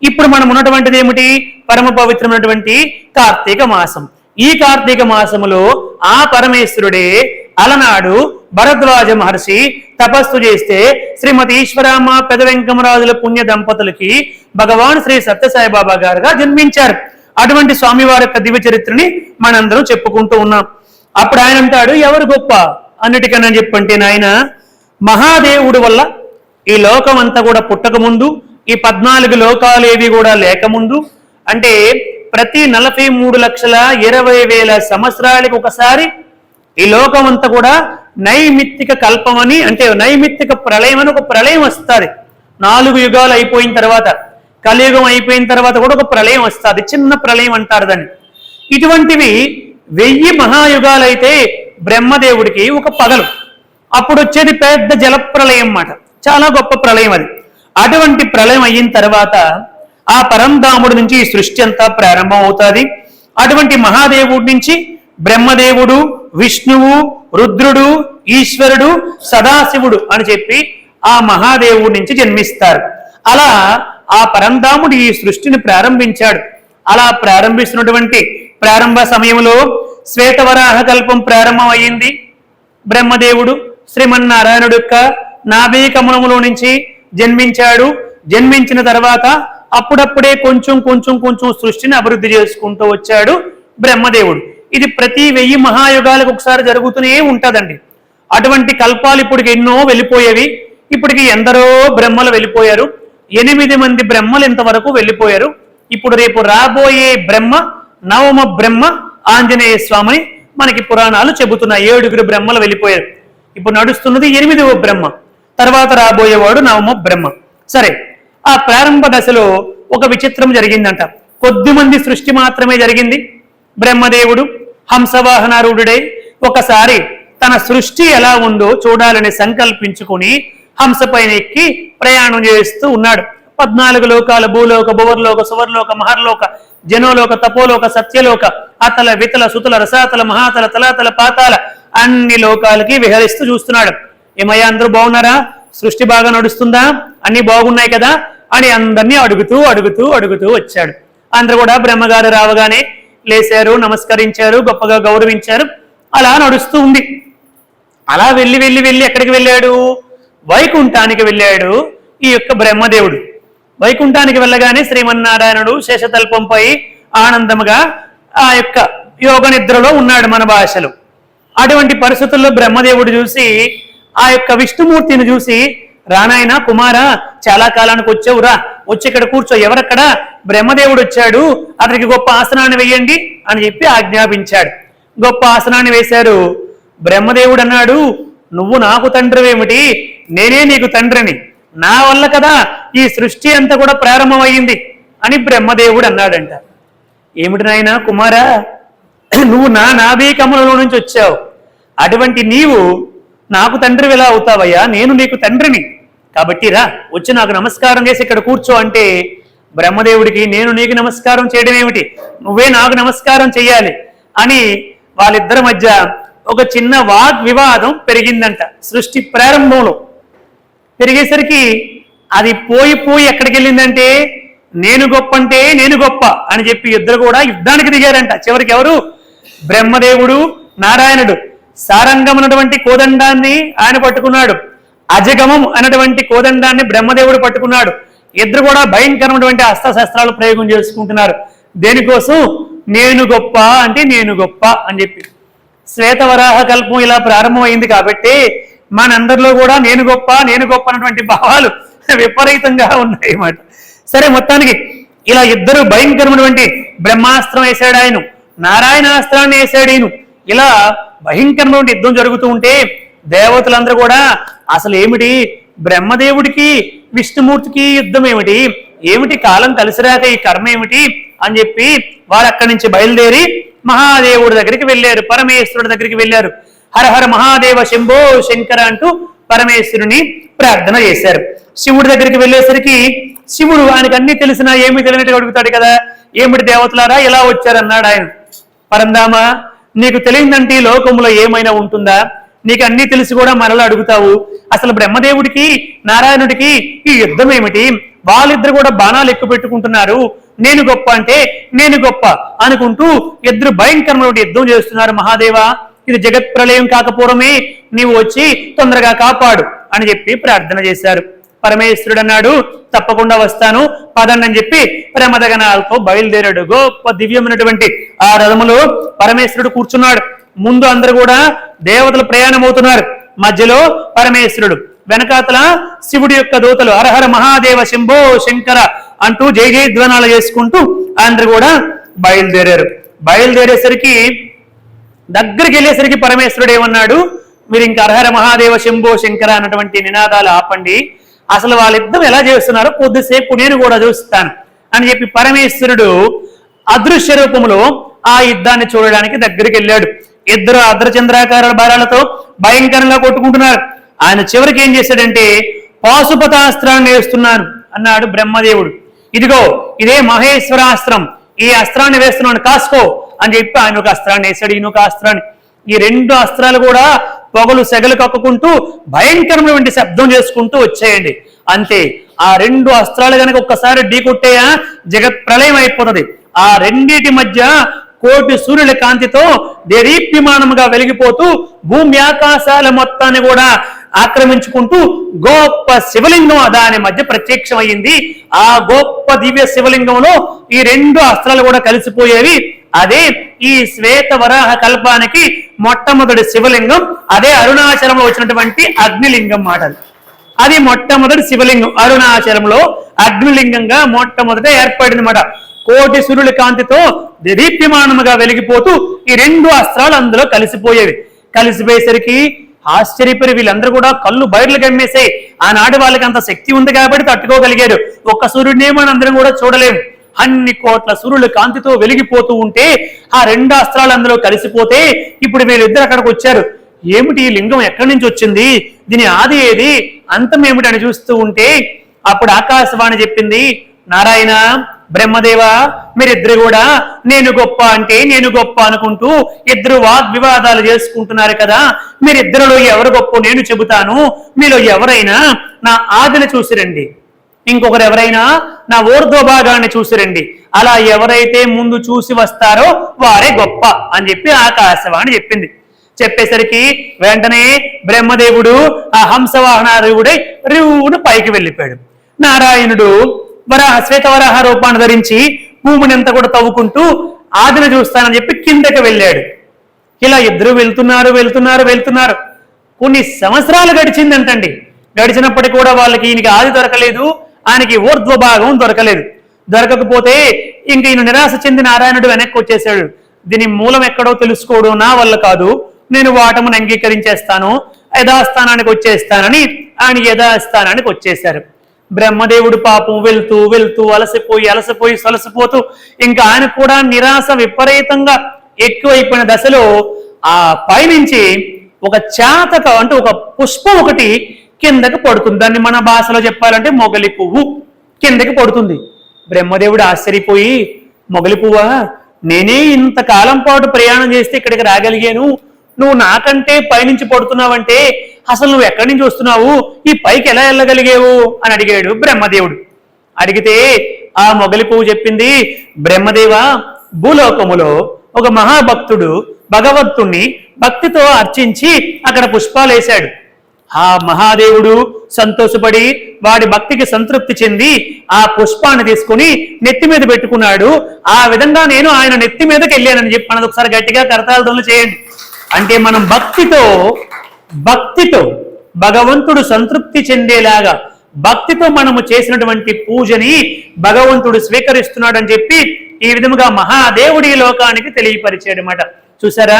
S3: ఇప్పుడు మనం ఉన్నటువంటిది ఏమిటి? పరమ పవిత్రమైనటువంటి కార్తీక మాసం. ఈ కార్తీక మాసములో ఆ పరమేశ్వరుడే అలనాడు భరద్వాజ మహర్షి తపస్సు చేస్తే శ్రీమతి ఈశ్వరామ పెద వెంకమరాజుల పుణ్య దంపతులకి భగవాన్ శ్రీ సత్యసాయిబాబా గారుగా జన్మించారు. అటువంటి స్వామివారి యొక్క దివ్య చరిత్రని మనందరం చెప్పుకుంటూ ఉన్నాం. అప్పుడు ఆయన అంటాడు, ఎవరు గొప్ప అన్నిటికన్నా చెప్పంటే నాయన, మహాదేవుడు వల్ల ఈ లోకం అంతా కూడా పుట్టకముందు, ఈ 14 లోకాలేవి కూడా లేకముందు, అంటే ప్రతి 43,20,000 సంవత్సరాలకి ఒకసారి ఈ లోకం అంతా కూడా నైమిత్తిక కల్పమని, అంటే నైమిత్తిక ప్రళయం అని ఒక ప్రళయం వస్తుంది. 4 యుగాలు అయిపోయిన తర్వాత, కలియుగం అయిపోయిన తర్వాత కూడా ఒక ప్రళయం వస్తుంది, చిన్న ప్రళయం అంటారు దాన్ని. ఇటువంటివి 1000 మహాయుగాలైతే బ్రహ్మదేవుడికి ఒక పగలు, అప్పుడు వచ్చేది పెద్ద జలప్రళయం అన్నమాట, చాలా గొప్ప ప్రళయం అది. అటువంటి ప్రళయం అయిన తర్వాత ఆ పరంధాముడి నుంచి ఈ సృష్టి అంతా ప్రారంభం అవుతుంది. అటువంటి మహాదేవుడి నుంచి బ్రహ్మదేవుడు, విష్ణువు, రుద్రుడు, ఈశ్వరుడు, సదాశివుడు అని చెప్పి ఆ మహాదేవుడి నుంచి జన్మిస్తారు. అలా ఆ పరంధాముడు ఈ సృష్టిని ప్రారంభించాడు. అలా ప్రారంభిస్తున్నటువంటి ప్రారంభ సమయంలో శ్వేతవరాహ కల్పం ప్రారంభం అయ్యింది. బ్రహ్మదేవుడు శ్రీమన్నారాయణుడు యొక్క నాభి కమలములో నుంచి జన్మించాడు. జన్మించిన తర్వాత అప్పుడప్పుడే కొంచెం కొంచెం కొంచెం సృష్టిని అభివృద్ధి చేసుకుంటూ వచ్చాడు బ్రహ్మదేవుడు. ఇది ప్రతి 1000 మహాయుగాలకు ఒకసారి జరుగుతూనే ఉంటుందండి. అటువంటి కల్పాలు ఇప్పటికి ఎన్నో వెళ్ళిపోయేవి. ఇప్పటికి ఎందరో బ్రహ్మలు వెళ్ళిపోయారు. 8 మంది బ్రహ్మలు ఇంతవరకు వెళ్ళిపోయారు. ఇప్పుడు రేపు రాబోయే బ్రహ్మ నవమ బ్రహ్మ ఆంజనేయ స్వామిని మనకి పురాణాలు చెబుతున్నాయి. 7 బ్రహ్మలు వెళ్ళిపోయారు. ఇప్పుడు నడుస్తున్నది 8వ బ్రహ్మ, తర్వాత రాబోయేవాడు నవమ బ్రహ్మ. సరే, ఆ ప్రారంభ దశలో ఒక విచిత్రం జరిగిందంట. కొద్దిమంది సృష్టి మాత్రమే జరిగింది. బ్రహ్మదేవుడు హంసవాహనారూఢుడై ఒకసారి తన సృష్టి ఎలా ఉందో చూడాలని సంకల్పించుకుని హంసపైన ఎక్కి ప్రయాణం చేస్తూ ఉన్నాడు. 14 లోకాల, భూలోక, భువర్లోక, సువర్లోక, మహర్లోక, జనోలోక, తపోలోక, సత్యలోక, అతల, వితల, సుతల, రసాతల, మహాతల, తలాతల, పాతాల అన్ని లోకాలకి విహరిస్తూ చూస్తున్నాడు. ఏమయ్యా, అందరూ బాగున్నారా? సృష్టి బాగా నడుస్తుందా? అన్ని బాగున్నాయి కదా అని అందరినీ అడుగుతూ అడుగుతూ అడుగుతూ వచ్చాడు. అందరూ కూడా బ్రహ్మగారు రావగానే లేచారు, నమస్కరించారు, గొప్పగా గౌరవించారు. అలా నడుస్తూ ఉంది. అలా వెళ్ళి వెళ్ళి వెళ్ళి ఎక్కడికి వెళ్ళాడు? వైకుంఠానికి వెళ్ళాడు ఈ యొక్క బ్రహ్మదేవుడు. వైకుంఠానికి వెళ్ళగానే శ్రీమన్నారాయణుడు శేషతల్పంపై ఆనందముగా ఆ యొక్క యోగ నిద్రలో ఉన్నాడు మన భాషలో. అటువంటి పరిస్థితుల్లో బ్రహ్మదేవుడు చూసి ఆ యొక్క విష్ణుమూర్తిని చూసి, రానాయన కుమారా, చాలా కాలానికి వచ్చావురా, వచ్చి ఇక్కడ కూర్చో, ఎవరక్కడ? బ్రహ్మదేవుడు వచ్చాడు, అతనికి గొప్ప ఆసనాన్ని వేయండి అని చెప్పి ఆజ్ఞాపించాడు. గొప్ప ఆసనాన్ని వేశారు. బ్రహ్మదేవుడు అన్నాడు, నువ్వు నాకు తండ్రివేమిటి, నేనే నీకు తండ్రిని, నా వల్ల కదా ఈ సృష్టి అంతా కూడా ప్రారంభమైంది అని బ్రహ్మదేవుడు అన్నాడంట. ఏమిటి నాయనా కుమారా, నువ్వు నా నాభి కమలలో నుంచి వచ్చావు, అటువంటి నీవు నాకు తండ్రివి ఎలా అవుతావయ్యా? నేను నీకు తండ్రిని, కాబట్టి రా, వచ్చి నాకు నమస్కారం చేసి ఇక్కడ కూర్చో అంటే బ్రహ్మదేవుడికి నేను నీకు నమస్కారం చేయడం ఏమిటి, నువ్వే నాకు నమస్కారం చెయ్యాలి అని వాళ్ళిద్దరి మధ్య ఒక చిన్న వాగ్వివాదం పెరిగిందంట. సృష్టి ప్రారంభంలో పెరిగేసరికి అది పోయి పోయి ఎక్కడికి వెళ్ళిందంటే నేను గొప్ప అంటే నేను గొప్ప అని చెప్పి ఇద్దరు కూడా యుద్ధానికి దిగారంట. చివరికి ఎవరు? బ్రహ్మదేవుడు, నారాయణుడు. సారంగం అన్నటువంటి కోదండాన్ని ఆయన పట్టుకున్నాడు, అజగమం అన్నటువంటి కోదండాన్ని బ్రహ్మదేవుడు పట్టుకున్నాడు. ఇద్దరు కూడా భయంకరమైనటువంటి అస్త్రశస్త్రాలు ప్రయోగం చేసుకుంటున్నారు. దేనికోసం? నేను గొప్ప అంటే నేను గొప్ప అని చెప్పి. శ్వేతవరాహ కల్పం ఇలా ప్రారంభమైంది కాబట్టి మనందరిలో కూడా నేను గొప్ప అన్నటువంటి భావాలు విపరీతంగా ఉన్నాయి అన్నమాట. సరే, మొత్తానికి ఇలా ఇద్దరు భయంకరమైనటువంటి బ్రహ్మాస్త్రం వేశాడు ఆయన, నారాయణాస్త్రాన్ని వేశాడు ఈయన. ఇలా భయంకరమైన యుద్ధం జరుగుతూ ఉంటే దేవతలందరూ కూడా అసలు ఏమిటి బ్రహ్మదేవుడికి విష్ణుమూర్తికి యుద్ధం ఏమిటి కాలం కలిసిరాక ఈ కర్మ ఏమిటి అని చెప్పి వారు అక్కడి నుంచి బయలుదేరి మహాదేవుడి దగ్గరికి వెళ్ళారు, పరమేశ్వరుడి దగ్గరికి వెళ్ళారు. హర హర మహాదేవ శంభో శంకర అంటూ పరమేశ్వరుని ప్రార్థన చేశారు. శివుడి దగ్గరికి వెళ్ళేసరికి శివుడు ఆయనకు అన్ని తెలిసినా ఏమీ తెలియనట్టు అడుగుతాడు కదా, ఏమిటి దేవతలారా ఎలా వచ్చారన్నాడు ఆయన. పరంధామ, నీకు తెలియదంటే ఈ లోకంలో ఏమైనా ఉంటుందా? నీకు అన్ని తెలిసి కూడా మరలా అడుగుతావు. అసలు బ్రహ్మదేవుడికి నారాయణుడికి ఈ యుద్ధం ఏమిటి? వాళ్ళిద్దరు కూడా బాణాలు ఎక్కువ పెట్టుకుంటున్నారు. నేను గొప్ప అంటే నేను గొప్ప అనుకుంటూ ఇద్దరు భయంకరమైన యుద్ధం చేస్తున్నారు. మహాదేవ, ఇది జగత్ ప్రళయం కాకపోవడమే, నీవు వచ్చి తొందరగా కాపాడు అని చెప్పి ప్రార్థన చేశారు. పరమేశ్వరుడు అన్నాడు, తప్పకుండా వస్తాను, పదండి అని చెప్పి ప్రమదగణాలతో బయలుదేరాడు. గొప్ప దివ్యమైనటువంటి ఆ రథములో పరమేశ్వరుడు కూర్చున్నాడు. ముందు అందరూ కూడా దేవతలు ప్రయాణం అవుతున్నారు. మధ్యలో పరమేశ్వరుడు, వెనకాతల శివుడి యొక్క దూతలు హరహర మహాదేవ శంభో శంకర అంటూ జయ జయధ్వనాలు చేసుకుంటూ అందరూ కూడా బయలుదేరారు. బయలుదేరేసరికి దగ్గరికి వెళ్ళేసరికి పరమేశ్వరుడు ఏమన్నాడు, మీరు ఇంకా హరహర మహాదేవ శంభో శంకర అన్నటువంటి నినాదాలు ఆపండి, అసలు వాళ్ళిద్దరు ఎలా చేస్తున్నారో కొద్దిసేపు నేను కూడా చూస్తాను అని చెప్పి పరమేశ్వరుడు అదృశ్య రూపంలో ఆ యుద్ధాన్ని చూడడానికి దగ్గరికి వెళ్ళాడు. ఇద్దరు అర్ధచంద్రాకార బాణాలతో భయంకరంగా కొట్టుకుంటున్నారు. ఆయన చివరికి ఏం చేశాడంటే పాశుపతాస్త్రాన్ని వేస్తున్నాను అన్నాడు బ్రహ్మదేవుడు. ఇదిగో ఇదే మహేశ్వరాస్త్రం, ఈ అస్త్రాన్ని వేస్తున్నాను, కాసుకో అని చెప్పి ఆయన ఒక అస్త్రాన్ని వేశాడు, ఈయన ఒక అస్త్రాన్ని. ఈ రెండు అస్త్రాలు కూడా పొగలు సెగలు కక్కుకుంటూ భయంకరమైనటువంటి శబ్దం చేసుకుంటూ వచ్చేయండి. అంతే, ఆ రెండు అస్త్రాలు కనుక ఒక్కసారి ఢీకొట్టేయా జగత్ ప్రళయం అయిపోతుంది. ఆ రెండింటి మధ్య కోటి సూర్యుల కాంతితో దేదీప్యమానంగా వెలిగిపోతూ భూమి ఆకాశాల మొత్తాన్ని కూడా ఆక్రమించుకుంటూ గొప్ప శివలింగం దాని మధ్య ప్రత్యక్షమైంది. ఆ గొప్ప దివ్య శివలింగంలో ఈ రెండు అస్త్రాలు కూడా కలిసిపోయేవి. అదే ఈ శ్వేత వరాహ కల్పానికి మొట్టమొదటి శివలింగం. అదే అరుణాచలంలో వచ్చినటువంటి అగ్నిలింగం మాటలు. అది మొట్టమొదటి శివలింగం అరుణాచలంలో అగ్నిలింగంగా మొట్టమొదట ఏర్పడింది మాట. కోటి సూర్యుల కాంతితో దీప్యమానముగా వెలిగిపోతూ ఈ రెండు అస్త్రాలు అందులో కలిసిపోయేవి. కలిసిపోయేసరికి ఆశ్చర్యపరి వీళ్ళందరూ కూడా కళ్ళు బయటలు గమ్మేసాయి. ఆనాడు వాళ్ళకి అంత శక్తి ఉంది కాబట్టి తట్టుకోగలిగారు. ఒక్క సూర్యుడినేమో అందరం కూడా చూడలేము. అన్ని కోట్ల సూర్యుల కాంతితో వెలిగిపోతూ ఉంటే ఆ రెండు అస్త్రాలు అందులో కలిసిపోతే ఇప్పుడు వీళ్ళిద్దరు అక్కడికి వచ్చారు. ఏమిటి ఈ లింగం ఎక్కడి నుంచి వచ్చింది, దీని ఆది ఏది, అంతం ఏమిటి అని చూస్తూ ఉంటే అప్పుడు ఆకాశవాణి చెప్పింది, నారాయణ బ్రహ్మదేవ, మీరిద్దరు కూడా నేను గొప్ప అంటే నేను గొప్ప అనుకుంటూ ఇద్దరు వాగ్వివాదాలు చేసుకుంటున్నారు కదా, మీరిద్దరిలో ఎవరు గొప్ప నేను చెబుతాను. మీలో ఎవరైనా నా ఆదిని చూసిరండి, ఇంకొకరు ఎవరైనా నా ఊర్ధ్వభాగాన్ని చూసిరండి. అలా ఎవరైతే ముందు చూసి వస్తారో వారే గొప్ప అని చెప్పి ఆకాశవాణి చెప్పింది. చెప్పేసరికి వెంటనే బ్రహ్మదేవుడు ఆ హంసవాహనారూఢుడై రివును పైకి వెళ్ళిపోయాడు. నారాయణుడు శ్వేతవరాహ రూపాన్ని ధరించి భూమిని అంతా కూడా తవ్వుకుంటూ ఆదిని చూస్తానని చెప్పి కిందకి వెళ్ళాడు. ఇలా ఇద్దరు వెళ్తున్నారు. కొన్ని సంవత్సరాలు గడిచిందంటండి. గడిచినప్పటికీ కూడా వాళ్ళకి ఈయనకి ఆది దొరకలేదు, ఆయనకి ఊర్ధ్వ భాగం దొరకలేదు. దొరకకపోతే ఇంక ఈయన నిరాశ చెంది నారాయణుడు వెనక్కి వచ్చేసాడు. దీని మూలం ఎక్కడో తెలుసుకోవడం నా వల్ల కాదు, నేను వాటమును అంగీకరించేస్తాను, యథాస్థానానికి వచ్చేస్తానని ఆయన యథాస్థానానికి వచ్చేశారు. బ్రహ్మదేవుడు పాపం వెళ్తూ అలసిపోయి సొలసిపోతూ ఇంకా ఆయన కూడా నిరాశ విపరీతంగా ఎక్కువైపోయిన దశలో ఆ పైనుంచి ఒక చాతక అంటే ఒక పుష్పం ఒకటి కిందకి పడుతుంది. దాన్ని మన భాషలో చెప్పాలంటే మొగలి పువ్వు కిందకి పడుతుంది. బ్రహ్మదేవుడు ఆశ్చర్యపోయి, మొగలి పువ్వా, నేనే ఇంతకాలం పాటు ప్రయాణం చేస్తే ఇక్కడికి రాగలిగాను, నువ్వు నాకంటే పైనుంచి పడుతున్నావంటే అసలు నువ్వు ఎక్కడి నుంచి వస్తున్నావు, ఈ పైకి ఎలా వెళ్ళగలిగేవు అని అడిగాడు బ్రహ్మదేవుడు. అడిగితే ఆ మొగలి పువ్వు చెప్పింది, బ్రహ్మదేవ, భూలోకములో ఒక మహాభక్తుడు భగవంతుణ్ణి భక్తితో అర్చించి అక్కడ పుష్పాలు వేశాడు. ఆ మహాదేవుడు సంతోషపడి వాడి భక్తికి సంతృప్తి చెంది ఆ పుష్పాన్ని తీసుకుని నెత్తి మీద పెట్టుకున్నాడు. ఆ విధంగా నేను ఆయన నెత్తి మీదకి వెళ్ళానని చెప్పి మనది ఒకసారి గట్టిగా కరతాళధ్వనులు చేయండి. అంటే మనం భక్తితో భగవంతుడు సంతృప్తి చెందేలాగా భక్తితో మనము చేసినటువంటి పూజని భగవంతుడు స్వీకరిస్తున్నాడని చెప్పి ఈ విధముగా మహాదేవుడి లోకానికి తెలియపరిచాడు అన్నమాట. చూసారా,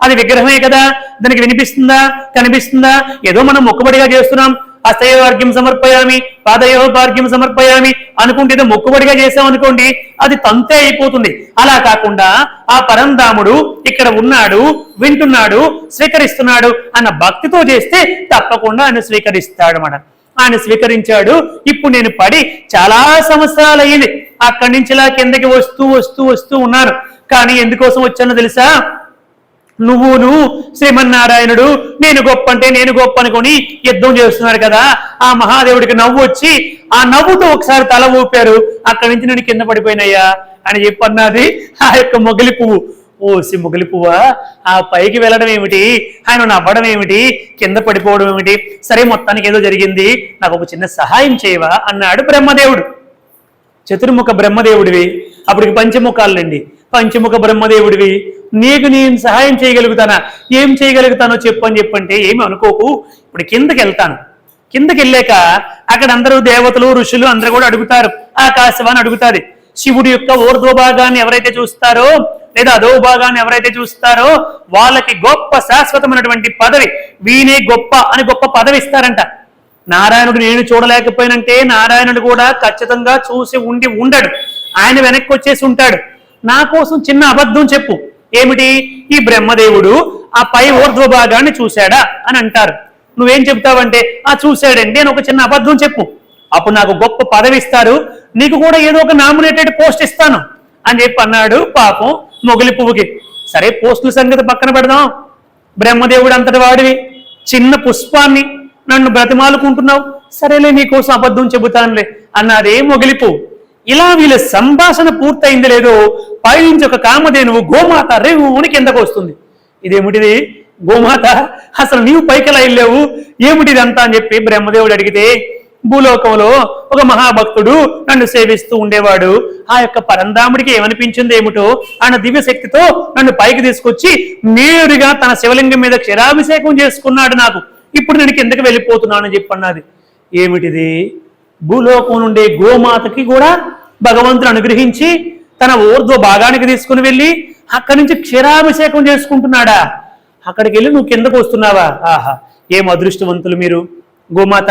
S3: అది విగ్రహమే కదా, దానికి వినిపిస్తుందా, కనిపిస్తుందా? ఏదో మనం మొక్కుబడిగా చేస్తున్నాం, హస్తయోర్ఘ్యం సమర్పయామి, పాదయోర్ఘ్యం సమర్పయామి అనుకుంటే ఏదో మొక్కుబడిగా చేసాం అనుకోండి, అది తంతే అయిపోతుంది. అలా కాకుండా ఆ పరంధాముడు ఇక్కడ ఉన్నాడు, వింటున్నాడు, స్వీకరిస్తున్నాడు అన్న భక్తితో చేస్తే తప్పకుండా ఆయన స్వీకరిస్తాడు అన్నమాట. ఆయన స్వీకరించాడు. ఇప్పుడు నేను పడి చాలా సంవత్సరాలు అయ్యింది, అక్కడి నుంచి ఇలా కిందకి వస్తూ ఉన్నాను. కానీ ఎందుకోసం వచ్చానో తెలుసా? నువ్వును శ్రీమన్నారాయణుడు నేను గొప్ప అంటే నేను గొప్ప అనుకుని యుద్ధం చేస్తున్నారు కదా, ఆ మహాదేవుడికి నవ్వు వచ్చి ఆ నవ్వుతో ఒకసారి తల ఊపారు, అక్కడి నుంచి నేను కింద పడిపోయినయ్యా అని చెప్పి అన్నది ఆ యొక్క మొగలి పువ్వు. ఓసి మొగలి పువ్వా, ఆ పైకి వెళ్ళడం ఏమిటి, ఆయన నవ్వడం ఏమిటి, కింద పడిపోవడం ఏమిటి? సరే, మొత్తానికి ఏదో జరిగింది, నాకు ఒక చిన్న సహాయం చేయవా అన్నాడు బ్రహ్మదేవుడు. చతుర్ముఖ బ్రహ్మదేవుడివి, అప్పటికి పంచముఖాలండి, పంచముఖ బ్రహ్మదేవుడివి, నీకు నేను సహాయం చేయగలుగుతానా? ఏం చేయగలుగుతానో చెప్పంటే ఏమి అనుకోకు, ఇప్పుడు కిందకి వెళ్తాను. కిందకి వెళ్ళాక అక్కడ అందరూ దేవతలు ఋషులు అందరూ కూడా అడుగుతారు, ఆకాశవాణి అడుగుతాది. శివుడి యొక్క ఊర్ధ్వ భాగాన్ని ఎవరైతే చూస్తారో లేదా అధో భాగాన్ని ఎవరైతే చూస్తారో వాళ్ళకి గొప్ప శాశ్వతమైనటువంటి పదవి, వీనే గొప్ప అని గొప్ప పదవి ఇస్తారంట. నారాయణుడు నేను చూడలేకపోయినంటే నారాయణుడు కూడా ఖచ్చితంగా చూసి ఉండడు, ఆయన వెనక్కి వచ్చేసి ఉంటాడు. నా కోసం చిన్న అబద్ధం చెప్పు, ఏమిటి? ఈ బ్రహ్మదేవుడు ఆ పై ఊర్ధ్వ భాగాన్ని చూశాడా అని అంటారు. నువ్వేం చెప్తావంటే చూశాడండి అని ఒక చిన్న అబద్ధం చెప్పు, అప్పుడు నాకు గొప్ప పదవి ఇస్తారు, నీకు కూడా ఏదో ఒక నామినేటెడ్ పోస్ట్ ఇస్తాను అని చెప్పి అన్నాడు పాపం మొగలి పువ్వుకి. సరే, పోస్టుల సంగతి పక్కన పెడదాం, బ్రహ్మదేవుడు అంతటి వాడివి, చిన్న పుష్పాన్ని నన్ను బ్రతిమాలుకుంటున్నావు, సరేలే నీకోసం అబద్ధం చెబుతానులే అన్నదే మొగలి పువ్వు. ఇలా వీళ్ళ సంభాషణ పూర్తయింది లేదో పైనుంచి ఒక కామధేనువు గోమాత రేవుని కిందకు వస్తుంది. ఇదేమిటిది గోమాత, అసలు నీవు పైకి వెళ్ళావు, ఏమిటిది అంతా అని చెప్పి బ్రహ్మదేవుడు అడిగితే, భూలోకంలో ఒక మహాభక్తుడు నన్ను సేవిస్తూ ఉండేవాడు, ఆ యొక్క పరంధాముడికి ఏమనిపించింది ఏమిటో ఆయన దివ్యశక్తితో నన్ను పైకి తీసుకొచ్చి నేరుగా తన శివలింగం మీద క్షీరాభిషేకం చేసుకున్నాడు నాకు, ఇప్పుడు నేను కిందకి వెళ్ళిపోతున్నానని చెప్పి అన్నది. ఏమిటిది? భూలోకం నుండి గోమాతకి కూడా భగవంతుడు అనుగ్రహించి తన ఊర్ధ్వ భాగానికి తీసుకుని వెళ్ళి అక్కడి నుంచి క్షీరాభిషేకం చేసుకుంటున్నాడా? అక్కడికి వెళ్ళి నువ్వు కిందకు వస్తున్నావా? ఆహా, ఏం అదృష్టవంతులు మీరు. గోమాత,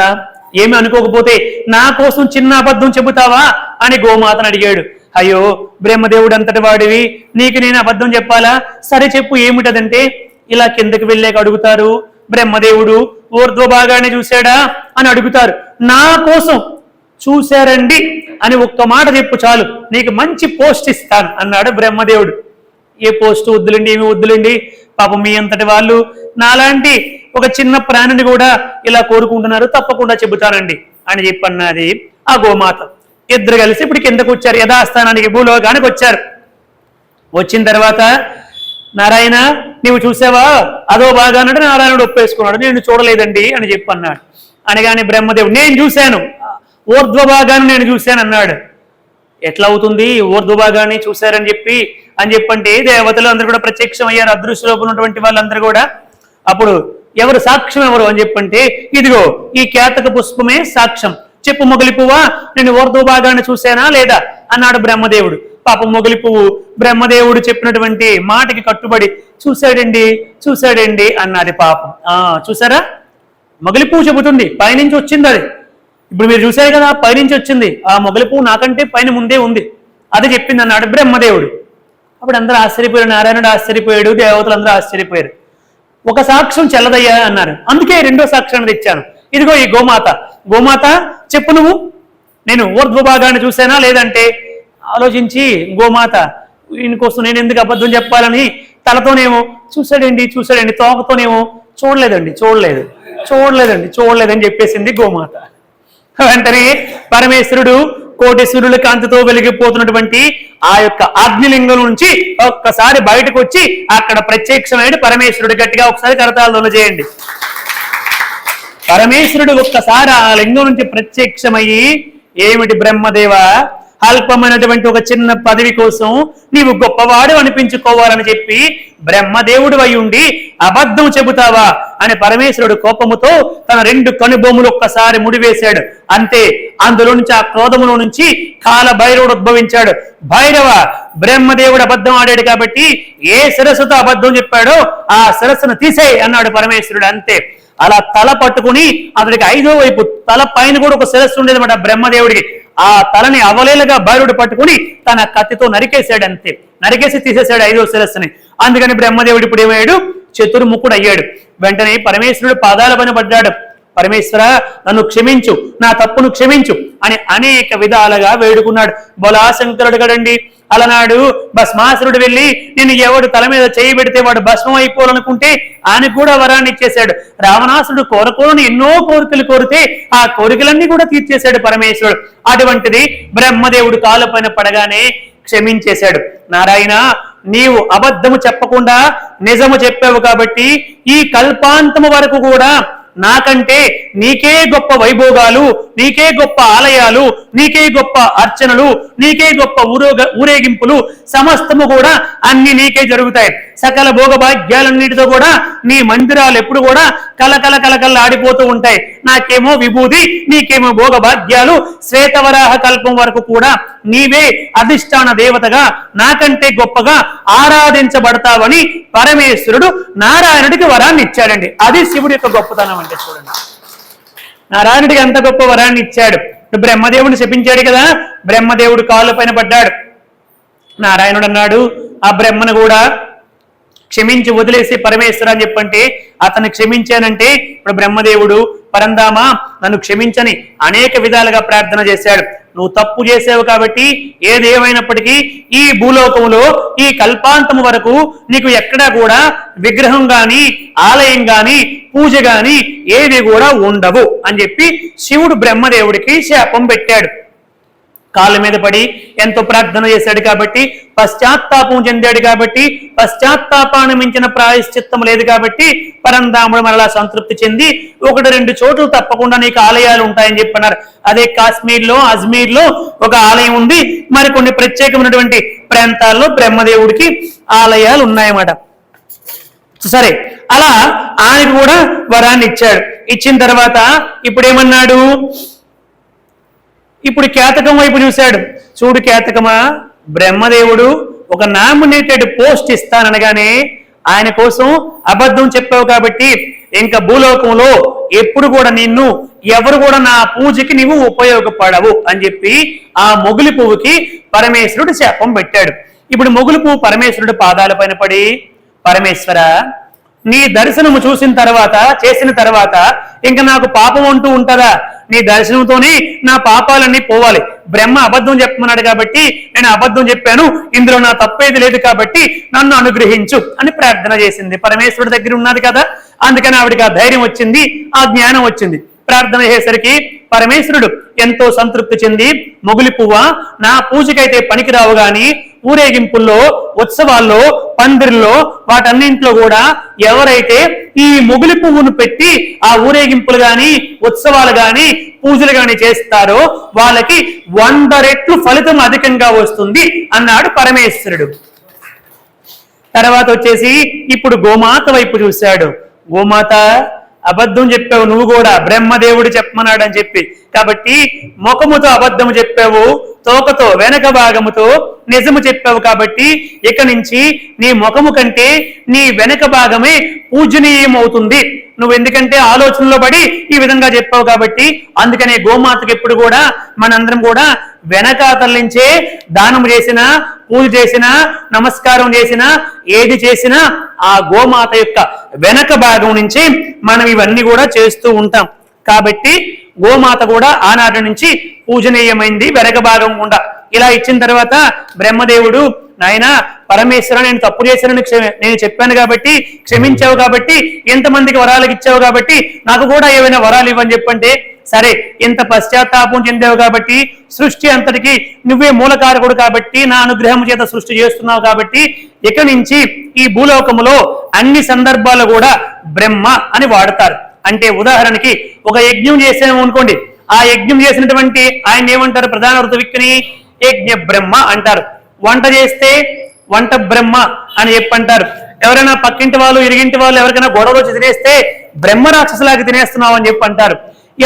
S3: ఏమి అనుకోకపోతే నా కోసం చిన్న అబద్ధం చెబుతావా అని గోమాతను అడిగాడు. అయ్యో బ్రహ్మదేవుడు అంతటి వాడివి, నీకు నేను అబద్ధం చెప్పాలా? సరే చెప్పు, ఏమిటదంటే ఇలా కిందకి వెళ్ళాక అడుగుతారు, బ్రహ్మదేవుడు ఊర్ధ్వ భాగాన్ని చూశాడా అని అడుగుతారు. నా కోసం చూశారండి అని ఒక్క మాట చెప్పు చాలు, నీకు మంచి పోస్ట్ ఇస్తాను అన్నాడు బ్రహ్మదేవుడు. ఏ పోస్ట్ వద్దులండి, ఏమి వద్దులండి, పాపం మీ అంతటి వాళ్ళు నాలాంటి ఒక చిన్న ప్రాణిని కూడా ఇలా కోరుకుంటున్నారు, తప్పకుండా చెబుతానండి అని చెప్పన్నది ఆ గోమాత. ఇద్దరు కలిసి ఇప్పుడు కిందకు వచ్చారు, యథాస్థానానికి భూలోకానికి వచ్చారు. వచ్చిన తర్వాత, నారాయణ నీవు చూసావా అదో భాగానంటే నారాయణుడు ఒప్పేసుకున్నాడు, నేను చూడలేదండి అని చెప్పి అన్నాడు. అనగానే బ్రహ్మదేవుడు, నేను చూశాను, ఊర్ధ్వ భాగాన్ని నేను చూశాను అన్నాడు. ఎట్లా అవుతుంది ఊర్ధ్వ భాగాన్ని చూశారని చెప్పంటే దేవతలు అందరూ కూడా ప్రత్యక్షం అయ్యారు, అదృశ్యలోపం ఉన్నటువంటి వాళ్ళందరూ కూడా. అప్పుడు ఎవరు సాక్ష్యం ఎవరు అని చెప్పంటే, ఇదిగో ఈ కేతక పుష్పమే సాక్ష్యం, చెప్పు మొగలి పువ్వా నేను ఊర్ధ్వ భాగాన్ని చూశానా లేదా అన్నాడు బ్రహ్మదేవుడు. పాపం మొగలి పువ్వు బ్రహ్మదేవుడు చెప్పినటువంటి మాటకి కట్టుబడి చూశాడండి అన్నది. పాపం చూసారా, మొగలి పువ్వు చెబుతుంది పైనుంచి వచ్చింది అది. ఇప్పుడు మీరు చూశారు కదా, పైనుంచి వచ్చింది, ఆ మొగలి పువ్వు నాకంటే పైన ముందే ఉంది, అది చెప్పింది అన్నాడు బ్రహ్మదేవుడు. అప్పుడు అందరూ ఆశ్చర్యపోయారు, నారాయణుడు ఆశ్చర్యపోయాడు, దేవతలు అందరూ ఆశ్చర్యపోయారు. ఒక సాక్ష్యం చెల్లదయ్యా అన్నారు, అందుకే రెండో సాక్ష్యాన్ని తెచ్చాను, ఇదిగో ఈ గోమాత చెప్పు, నువ్వు నేను ఊర్ధ్వ భాగాన్ని చూసానా లేదంటే ఆలోచించి గోమాత ఈయనకోసం నేను ఎందుకు అబద్ధం చెప్పాలని తలతోనేమో చూశాడండి, తోకతోనేమో చూడలేదని చెప్పేసింది గోమాత. వెంటనే పరమేశ్వరుడు కోటి సూర్యుల కాంతితో వెలిగిపోతున్నటువంటి ఆ యొక్క అగ్నిలింగం నుంచి ఒక్కసారి బయటకు వచ్చి అక్కడ ప్రత్యక్షమైన పరమేశ్వరుడు. గట్టిగా ఒకసారి కరతాళ చేయండి. పరమేశ్వరుడు ఒక్కసారి ఆ లింగం నుంచి ప్రత్యక్షమయ్యి, ఏమిటి బ్రహ్మదేవ, అల్పమైనటువంటి ఒక చిన్న పదవి కోసం నీవు గొప్పవాడు అనిపించుకోవాలని చెప్పి బ్రహ్మదేవుడు అయి ఉండి అబద్ధం చెబుతావా అని పరమేశ్వరుడు కోపముతో తన 2 కనుబొమ్మలు ఒక్కసారి ముడివేశాడు. అంతే, అందులో నుంచి ఆ క్రోధములో నుంచి కాల భైరవుడు ఉద్భవించాడు. భైరవ, బ్రహ్మదేవుడు అబద్ధం ఆడాడు కాబట్టి ఏ శిరస్సుతో అబద్ధం చెప్పాడో ఆ శిరస్సును తీసేయ్ అన్నాడు పరమేశ్వరుడు. అంతే, అలా తల పట్టుకుని అతడికి 5వ వైపు తల పైన కూడా ఒక శిరస్సు ఉండేదన్నమాట బ్రహ్మదేవుడికి. ఆ తలని అవలేలుగా భైరుడు పట్టుకుని తన కత్తితో నరికేశాడు. అంతే, నరికేసి తీసేశాడు 5వ శిరస్సుని. అందుకని బ్రహ్మదేవుడు ఇప్పుడు ఏమయ్యాడు? చతుర్ముఖుడు అయ్యాడు. వెంటనే పరమేశ్వరుడు పాదాల పైన పడ్డాడు. పరమేశ్వర, నన్ను క్షమించు, నా తప్పును క్షమించు అని అనేక విధాలుగా వేడుకున్నాడు. బోలా శంకరుడు కదండి. అలనాడు భస్మాసురుడు వెళ్ళి నేను ఎవడు తల మీద చేయి పెడితే వాడు భస్మం అయిపోవాలనుకుంటే ఆయన కూడా వరాన్ని ఇచ్చేశాడు. రావణాసురుడు కోరుకోని ఎన్నో కోరికలు కోరితే ఆ కోరికలన్నీ కూడా తీర్చేశాడు పరమేశ్వరుడు. అటువంటిది బ్రహ్మదేవుడు కాలు పైన పడగానే క్షమించేశాడు. నారాయణ, నీవు అబద్ధము చెప్పకుండా నిజము చెప్పావు కాబట్టి ఈ కల్పాంతము వరకు కూడా నాకంటే నీకే గొప్ప వైభోగాలు, నీకే గొప్ప ఆలయాలు, నీకే గొప్ప అర్చనలు, నీకే గొప్ప ఊరేగింపులు సమస్తము కూడా అన్ని నీకే జరుగుతాయి. సకల భోగభాగ్యాలన్నిటితో కూడా నీ మందిరాలు ఎప్పుడు కూడా కలకల కలకల ఆడిపోతూ ఉంటాయి. నాకేమో విభూతి, నీకేమో భోగభాగ్యాలు. శ్వేతవరాహ కల్పం వరకు కూడా నీవే అధిష్టాన దేవతగా నాకంటే గొప్పగా ఆరాధించబడతావని పరమేశ్వరుడు నారాయణుడికి వరాన్ని ఇచ్చాడండి. అది శివుడి యొక్క గొప్పతనం అంటే చూడండి. నారాయణుడికి అంత గొప్ప వరాన్ని ఇచ్చాడు. బ్రహ్మదేవుడిని శపించాడు కదా, బ్రహ్మదేవుడు కాళ్ళ పైన పడ్డాడు. నారాయణుడు అన్నాడు, ఆ బ్రహ్మను కూడా క్షమించి వదిలేసి పరమేశ్వర అని చెప్పంటే అతన్ని క్షమించానంటే ఇప్పుడు బ్రహ్మదేవుడు పరంధామ నన్ను క్షమించని అనేక విధాలుగా ప్రార్థన చేశాడు. నువ్వు తప్పు చేసావు కాబట్టి ఏదేమైనప్పటికీ ఈ భూలోకములో ఈ కల్పాంతము వరకు నీకు ఎక్కడా కూడా విగ్రహం గాని ఆలయం గాని పూజ గాని ఏది కూడా ఉండవు అని చెప్పి శివుడు బ్రహ్మదేవుడికి శాపం పెట్టాడు. కాళ్ళ మీద పడి ఎంతో ప్రార్థన చేశాడు కాబట్టి, పశ్చాత్తాపం చెందాడు కాబట్టి, పశ్చాత్తాపాన్ని మించిన ప్రాయశ్చిత్తం లేదు కాబట్టి పరంధాముడు మరలా సంతృప్తి చెంది 1-2 చోట్ల తప్పకుండా నీకు ఆలయాలు ఉంటాయని చెప్పన్నారు. అదే కాశ్మీర్లో, అజ్మీర్లో ఒక ఆలయం ఉంది. మరి కొన్ని ప్రత్యేకమైనటువంటి ప్రాంతాల్లో బ్రహ్మదేవుడికి ఆలయాలు ఉన్నాయన్నమాట. సరే, అలా ఆయనకు కూడా వరాన్ని ఇచ్చాడు. ఇచ్చిన తర్వాత ఇప్పుడు ఏమన్నాడు? ఇప్పుడు కేతకం వైపు చూశాడు. చూడు కేతకమా, బ్రహ్మదేవుడు ఒక నామినేటెడ్ పోస్ట్ ఇస్తాననగానే ఆయన కోసం అబద్ధం చెప్పావు కాబట్టి ఇంకా భూలోకంలో ఎప్పుడు కూడా నిన్ను ఎవరు కూడా నా పూజకి నీవు ఉపయోగపడవు అని చెప్పి ఆ మొగులి పువ్వుకి పరమేశ్వరుడు శాపం పెట్టాడు. ఇప్పుడు మొగులి పువ్వు పరమేశ్వరుడు పాదాల పైన పడి, పరమేశ్వర, నీ దర్శనము చేసిన తర్వాత ఇంకా నాకు పాపం అంటూ ఉంటుందా? నీ దర్శనంతోనే నా పాపాలన్నీ పోవాలి. బ్రహ్మ అబద్ధం చెప్పమన్నాడు కాబట్టి నేను అబద్ధం చెప్పాను, ఇందులో నా తప్పేది లేదు కాబట్టి నన్ను అనుగ్రహించు అని ప్రార్థన చేసింది. పరమేశ్వరుడి దగ్గర ఉన్నది కదా, అందుకని ఆవిడికి ఆ ధైర్యం వచ్చింది, ఆ జ్ఞానం వచ్చింది. ప్రార్థన చేసేసరికి పరమేశ్వరుడు ఎంతో సంతృప్తి చెంది, మొగులి పువ్వ నా పూజకైతే పనికిరావు గాని ఊరేగింపుల్లో, ఉత్సవాల్లో, పందిర్లో, వాటన్నింటిలో కూడా ఎవరైతే ఈ మొగులి పువ్వును పెట్టి ఆ ఊరేగింపులు గాని, ఉత్సవాలు గాని, పూజలు గాని చేస్తారో వాళ్ళకి 100 రెట్లు ఫలితం అధికంగా వస్తుంది అన్నాడు పరమేశ్వరుడు. తర్వాత వచ్చేసి ఇప్పుడు గోమాత వైపు చూశాడు. గోమాత, అబద్ధం చెప్పావు నువ్వు కూడా, బ్రహ్మదేవుడు చెప్పమన్నాడు అని చెప్పి, కాబట్టి ముఖముతో అబద్ధము చెప్పావు, తోకతో వెనక భాగముతో నిజము చెప్పావు కాబట్టి ఇక నుంచి నీ ముఖము కంటే నీ వెనక భాగమే పూజనీయమవుతుంది. నువ్వు ఎందుకంటే ఆలోచనలో పడి ఈ విధంగా చెప్పావు కాబట్టి, అందుకనే గోమాతకు ఎప్పుడు కూడా మనందరం కూడా వెనకాతల నుంచే దానం చేసినా, పూజ చేసినా, నమస్కారం చేసినా, ఏది చేసినా ఆ గోమాత యొక్క వెనక భాగం నుంచి మనం ఇవన్నీ కూడా చేస్తూ ఉంటాం. కాబట్టి గోమాత కూడా ఆనాటి నుంచి పూజనీయమైంది వెనక భాగం గుండా. ఇలా ఇచ్చిన తర్వాత బ్రహ్మదేవుడు, నాయనా పరమేశ్వర, నేను తప్పు చేశానని నేను చెప్పాను కాబట్టి, క్షమించావు కాబట్టి, ఎంతమందికి వరాలకు ఇచ్చావు కాబట్టి నాకు కూడా ఏమైనా వరాలు ఇవ్వని చెప్పంటే సరే ఇంత పశ్చాత్తాపం చెందావు కాబట్టి సృష్టి అంతటికి నువ్వే మూలకారకుడు కాబట్టి నా అనుగ్రహం చేత సృష్టి చేస్తున్నావు కాబట్టి ఇక నుంచి ఈ భూలోకములో అన్ని సందర్భాలు కూడా బ్రహ్మ అని వాడతారు. అంటే ఉదాహరణకి ఒక యజ్ఞం చేసాము అనుకోండి, ఆ యజ్ఞం చేసినటువంటి ఆయన ఏమంటారు? ప్రధాన ఋతువిక్కుని యజ్ఞ బ్రహ్మ అంటారు. వంట చేస్తే వంట బ్రహ్మ అని చెప్పంటారు. ఎవరైనా పక్కింటి వాళ్ళు ఇరిగింటి వాళ్ళు ఎవరికైనా గొడవలు వచ్చి తినేస్తే బ్రహ్మ రాక్షసులాగా తినేస్తున్నావు అని చెప్పి అంటారు.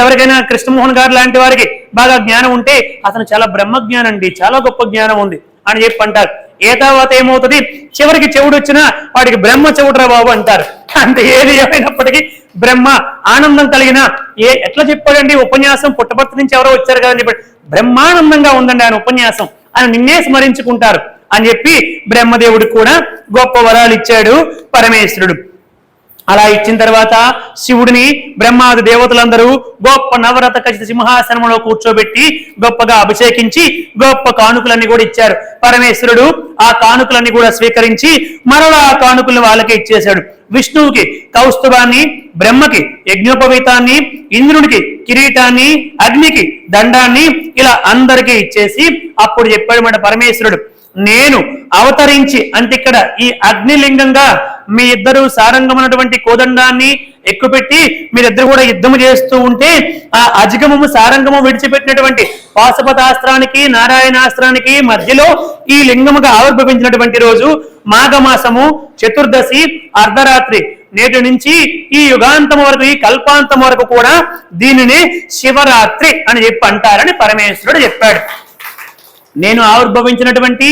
S3: ఎవరికైనా కృష్ణమోహన్ గారు లాంటి వారికి బాగా జ్ఞానం ఉంటే అతను చాలా బ్రహ్మ జ్ఞానం అండి, చాలా గొప్ప జ్ఞానం ఉంది అని చెప్పి అంటారు. ఏ తర్వాత ఏమవుతుంది? చివరికి చెవుడు వచ్చినా వాడికి బ్రహ్మ చెవుడురా బాబు అంటారు. అంటే ఏది ఏమైనప్పటికీ బ్రహ్మ ఆనందం కలిగిన ఎట్లా చెప్పాడండి ఉపన్యాసం? పుట్టపర్తి నుంచి ఎవరో వచ్చారు కదని చెప్పాడు. బ్రహ్మానందంగా ఉందండి ఆయన ఉపన్యాసం అని నిన్నే స్మరించుకుంటారు అని చెప్పి బ్రహ్మదేవుడికి కూడా గొప్ప వరాలు ఇచ్చాడు పరమేశ్వరుడు. అలా ఇచ్చిన తర్వాత శివుడిని బ్రహ్మాది దేవతలందరూ గొప్ప నవరథ ఖచ్చిత సింహాసనంలో కూర్చోబెట్టి గొప్పగా అభిషేకించి గొప్ప కానుకలన్నీ కూడా ఇచ్చారు. పరమేశ్వరుడు ఆ కానుకలన్నీ కూడా స్వీకరించి మరలా ఆ కానుకలను వాళ్ళకి ఇచ్చేశాడు. విష్ణువుకి కౌస్తుభాన్ని, బ్రహ్మకి యజ్ఞోపవీతాన్ని, ఇంద్రునికి కిరీటాన్ని, అగ్నికి దండాన్ని ఇలా అందరికీ ఇచ్చేసి అప్పుడు చెప్పాడు మాట పరమేశ్వరుడు, నేను అవతరించి అంటే ఇక్కడ ఈ అగ్నిలింగంగా మీ ఇద్దరు సారంగమైనటువంటి కోదండాన్ని ఎక్కుపెట్టి మీరిద్దరు కూడా యుద్ధము చేస్తూ ఉంటే ఆ అజిగమము సారంగము విడిచిపెట్టినటువంటి పాశుపతాస్త్రానికి నారాయణాస్త్రానికి మధ్యలో ఈ లింగముగా ఆవిర్భవించినటువంటి రోజు మాఘమాసము చతుర్దశి అర్ధరాత్రి. నేటి నుంచి ఈ యుగాంతం వరకు ఈ కల్పాంతం వరకు కూడా దీనిని శివరాత్రి అని చెప్పి అంటారని పరమేశ్వరుడు చెప్పాడు. నేను ఆవిర్భవించినటువంటి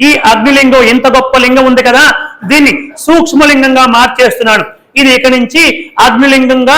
S3: ఈ అగ్నిలింగం ఎంత గొప్ప లింగం ఉంది కదా, దీన్ని సూక్ష్మలింగంగా మార్చేస్తున్నాను. ఇది ఇక నుంచి అగ్నిలింగంగా